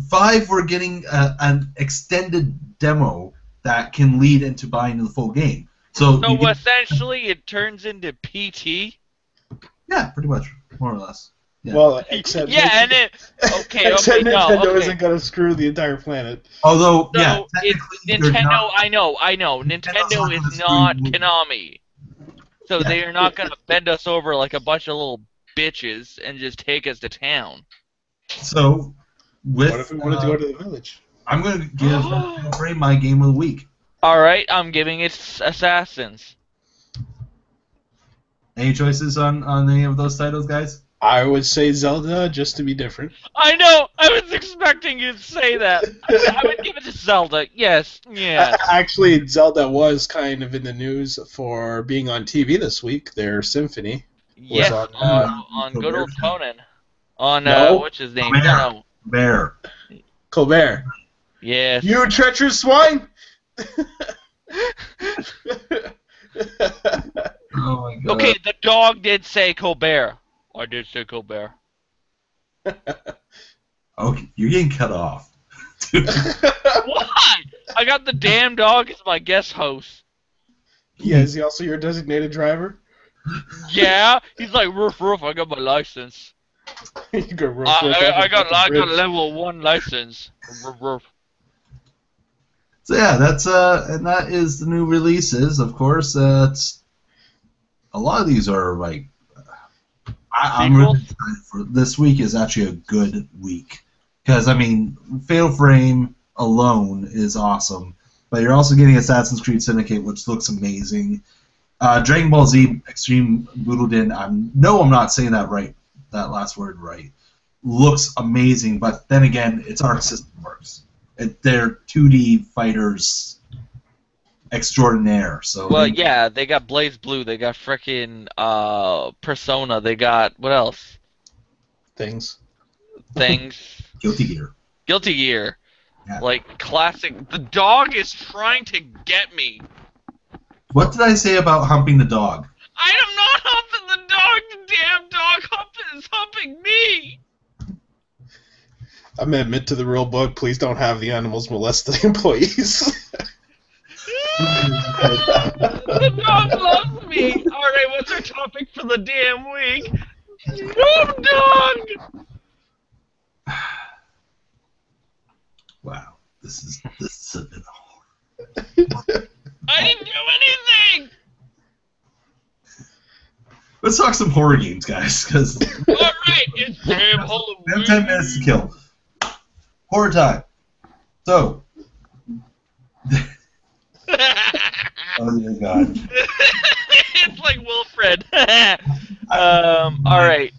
5, we're getting an extended demo that can lead into buying the full game. So essentially, it turns into PT. Yeah, pretty much, more or less. Yeah. Well, except Nintendo isn't going to screw the entire planet. Although, Nintendo, I know. Nintendo is not Konami. So they are not going to bend us over like a bunch of little bitches and just take us to town. So, what if we wanted to go to the village? I'm going to give Fatal Frame my game of the week. Alright, I'm giving it Assassins. Any choices on any of those titles, guys? I would say Zelda just to be different. I know. I was expecting you to say that. I would give it to Zelda. Yes. Yes. Actually, Zelda was kind of in the news for being on TV this week. Their symphony was Yes. on. On good old Conan. On No. what's his name? Bear. No. Bear. Colbert. Yes. You treacherous swine! Oh my god. Okay, the dog did say Colbert. I did say Colbert. Okay, you're getting cut off. Dude. Why? I got the damn dog as my guest host. Yeah, is he also your designated driver? Yeah, he's like roof roof. I got my license. You go real I got a level 1 license. Roof roof. So yeah, that's and that is the new releases. Of course, it's a lot of these are like I'm really excited for this week. Is actually a good week because I mean, Fatal Frame alone is awesome, but you're also getting Assassin's Creed Syndicate, which looks amazing. Dragon Ball Z Extreme Budoden. I'm not saying that right. That last word right. Looks amazing, but then again, it's Arc System Works. They're 2D fighters extraordinaire. So Well, yeah, they got Blaze Blue. They got frickin' Persona. They got what else? Things. Guilty Gear. Guilty Gear. Yeah. Like classic. The dog is trying to get me. What did I say about humping the dog? I am not humping the dog. The damn dog is humping me. I'm gonna admit to the rule book. Please don't have the animals molest the employees. The dog loves me. All right, what's our topic for the damn week? No dog. Wow, this is a bit hard. I didn't do anything. Let's talk some horror games, guys, because All right, it's damn Halloween. we have 10 minutes to kill. Horror time. So. Oh dear God. It's like Wilfred. All right.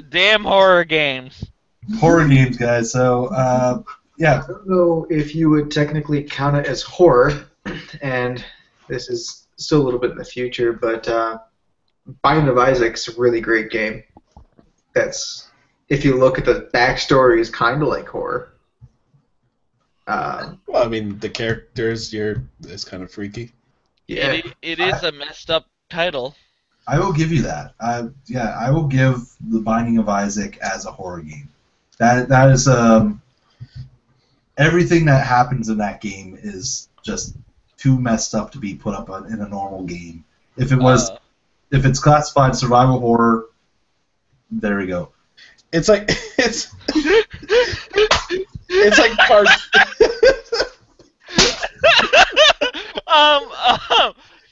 Damn horror games. Horror games, guys. So, yeah. I don't know if you would technically count it as horror, and this is still a little bit in the future, but Binding of Isaac's a really great game. That's, if you look at the backstory, is kind of like horror. Well, I mean, the characters, it's kind of freaky. Yeah. It is a messed up title. I will give you that. Yeah, I will give The Binding of Isaac as a horror game. That is everything that happens in that game is just too messed up to be put up in a normal game. If it's classified survival horror, there we go. It's like it's like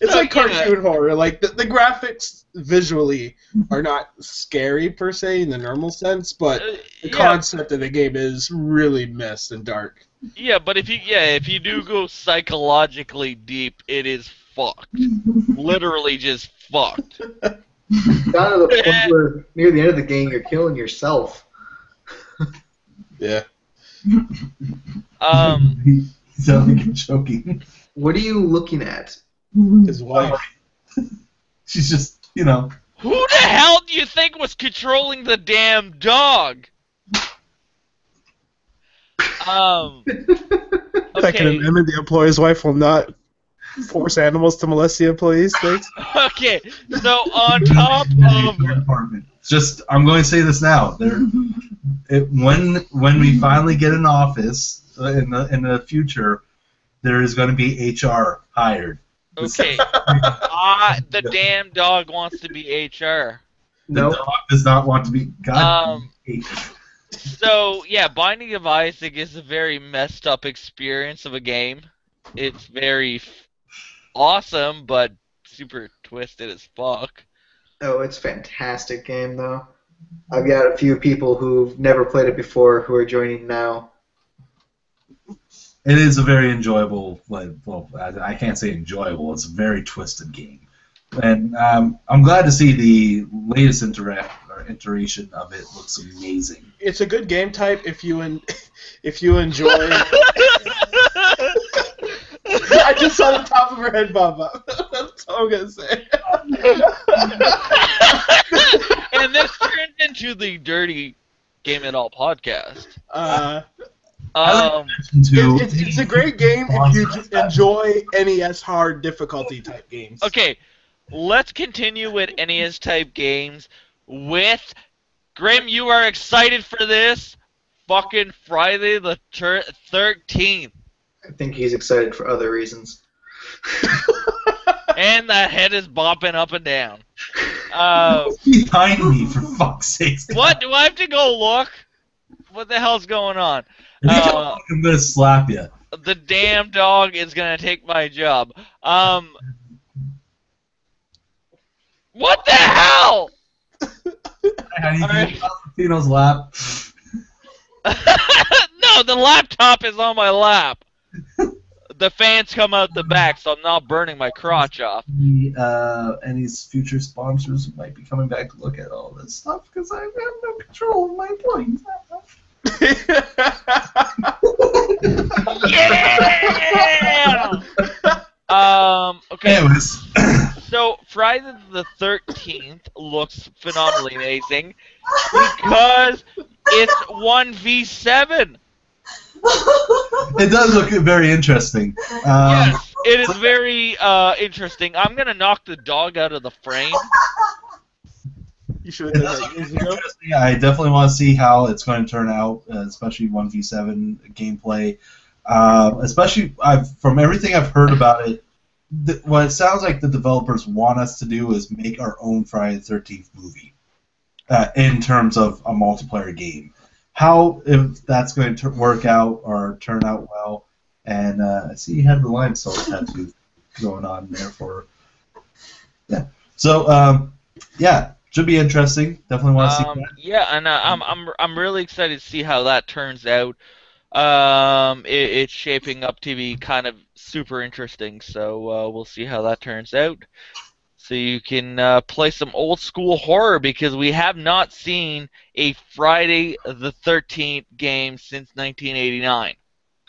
it's like cartoon horror. Like the graphics visually are not scary per se in the normal sense, but the concept of the game is really messed and dark. Yeah, but if you do go psychologically deep, it is fucked. Literally just fucked. Down to the point where near the end of the game you're killing yourself. Yeah. He sounds like you're choking. What are you looking at? His wife. She's just, you know. Who the hell do you think was controlling the damn dog? Second Amendment, the employee's wife will not force animals to molest the employees. Thanks. Okay, so on top of... Just, I'm going to say this now. When we finally get an office in the future, there is going to be HR hired. Okay. The damn dog wants to be HR. The dog does not want to be. God. So yeah, Binding of Isaac is a very messed up experience of a game. It's very awesome, but super twisted as fuck. Oh, it's a fantastic game though. I've got a few people who've never played it before who are joining now. It is a very enjoyable, well, I can't say enjoyable. It's a very twisted game. And I'm glad to see the latest iteration of it looks amazing. It's a good game type if you enjoy. I just saw the top of her head bob up. That's all I'm gonna say. And this turned into the Dirty Game It All podcast. It's a great game if you enjoy NES hard difficulty type games. Okay, let's continue with NES type games with Grim. You are excited for this? Fucking Friday the 13th. I think he's excited for other reasons. And that head is bopping up and down. Behind me, for fuck's sake. What? Do I have to go look? What the hell's going on? If you don't look, I'm gonna slap you. The damn dog is gonna take my job. What the hell? How do you feel about Tino's lap? No, the laptop is on my lap. The fans come out the back, so I'm not burning my crotch off. Any future sponsors might be coming back to look at all this stuff because I have no control of my employees. Yeah! Okay. Anyways. So Friday the 13th looks phenomenally amazing because it's 1v7. It does look very interesting. Yes, it is very interesting. I'm gonna knock the dog out of the frame. You should have done that years ago. I definitely want to see how it's going to turn out, especially 1v7 gameplay. Especially from everything I've heard about it, what it sounds like the developers want us to do is make our own Friday the 13th movie in terms of a multiplayer game. How if that's going to work out or turn out well, and I see you have the line soul tattoo going on there for So yeah, should be interesting. Definitely want to see that. Yeah, and I'm really excited to see how that turns out. It's shaping up to be kind of super interesting, so we'll see how that turns out. So you can play some old school horror because we have not seen a Friday the 13th game since 1989,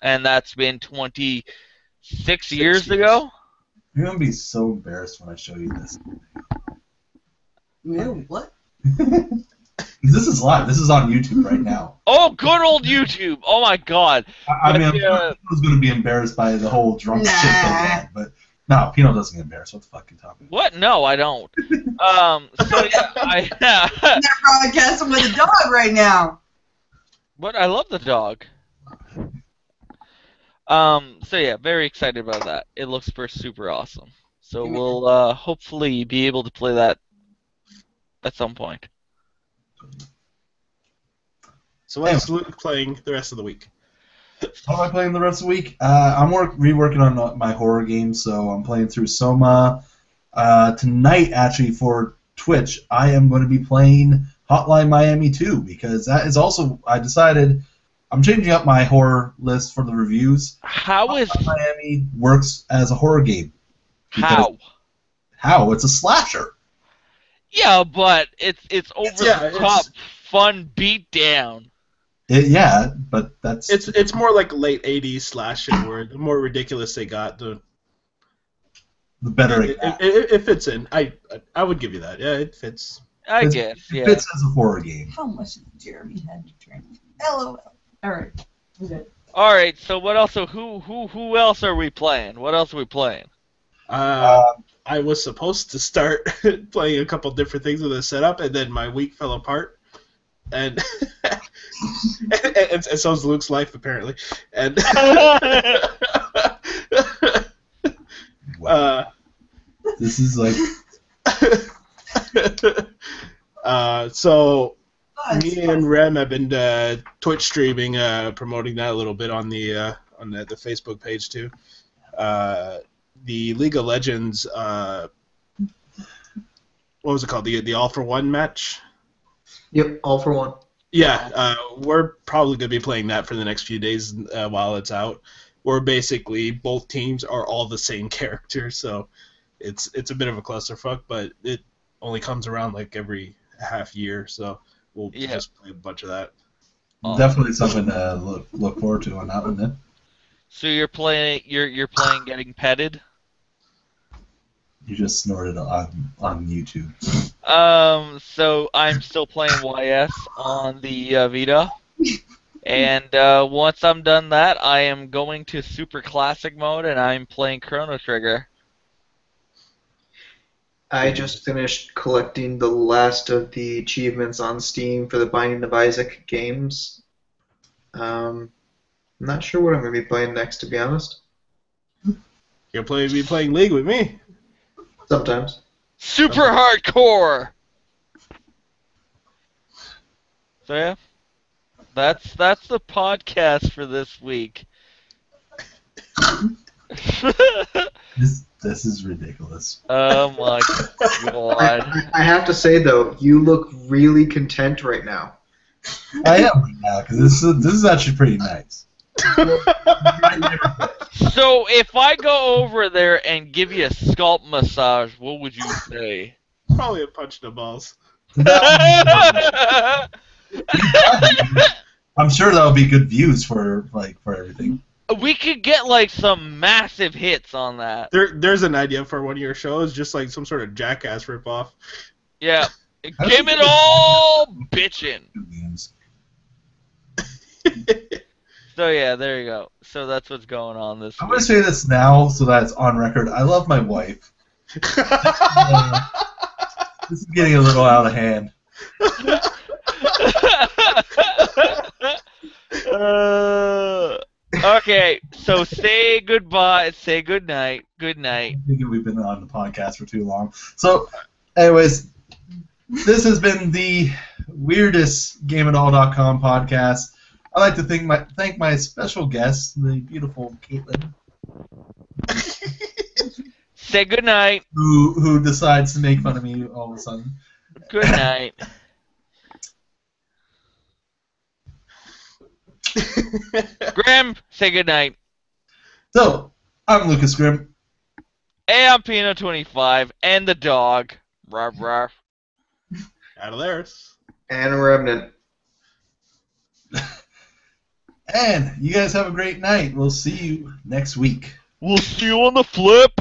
and that's been 26 years ago. You're gonna be so embarrassed when I show you this. No, what? This is live. This is on YouTube right now. Oh, good old YouTube! Oh my God! I mean, I was gonna be embarrassed by the whole drunk shit they had, but. No, Pino doesn't get embarrassed. What the fuck are you talking about? What? No, I don't. So yeah, I'm broadcasting with a dog right now. But I love the dog. So yeah, very excited about that. It looks super awesome. So we'll hopefully be able to play that at some point. So what's Luke playing the rest of the week? What am I playing the rest of the week? I'm reworking on my horror games, so I'm playing through Soma. Tonight, actually, for Twitch, I am going to be playing Hotline Miami 2, because that is also, I decided, I'm changing up my horror list for the reviews. Hotline Miami works as a horror game. How? How? It's a slasher. Yeah, but it's over the top, fun beatdown. Yeah, but that's... It's more like late 80s slasher, where the more ridiculous they got, the better it got. It fits in. I would give you that. Yeah, it fits. I guess, yeah. It fits as a horror game. How much did Jeremy had to drink? LOL. Alright. Alright, so what else? So who else are we playing? What else are we playing? I was supposed to start playing a couple different things with the setup, and then my week fell apart. And and so's Luke's life, apparently. And this is like... so me and Rem have been Twitch streaming, promoting that a little bit on the Facebook page too. The League of Legends, what was it called? The All for One match? Yep, All for One. Yeah, we're probably going to be playing that for the next few days while it's out. Where basically both teams are all the same character, so it's a bit of a clusterfuck, but it only comes around like every half year, so we'll just play a bunch of that. Definitely something to look forward to on that one then. So you're playing getting petted? You just snorted on YouTube. So I'm still playing YS on the Vita. And once I'm done that, I am going to Super Classic mode, and I'm playing Chrono Trigger. I just finished collecting the last of the achievements on Steam for the Binding of Isaac games. I'm not sure what I'm going to be playing next, to be honest. You'll be playing League with me. Sometimes. Super hardcore! So yeah, that's the podcast for this week. This is ridiculous. Oh my god. I have to say, though, you look really content right now. I am right now, because this is actually pretty nice. So if I go over there and give you a scalp massage, what would you say? Probably a punch in the balls. I'm sure that'll be good views for everything. We could get like some massive hits on that. There's an idea for one of your shows, just like some sort of Jackass ripoff. Yeah. Give it all bitchin'. So yeah, there you go. So that's what's going on this I'm week. going to say this now so that it's on record. I love my wife. This is getting a little out of hand. Okay, so say goodbye, say good night, good night. I think we've been on the podcast for too long. So, anyways, this has been the weirdest GameAndAll.com podcast. I'd like to thank my special guest, the beautiful Caitlin. Say good night. Who decides to make fun of me all of a sudden. Good night. Grim, say good night. So, I'm Lucas Grimm. Hey, I'm Pino25, and the dog. Ruff, ruff. Out of theirs. And a remnant. And you guys have a great night. We'll see you next week. We'll see you on the flip.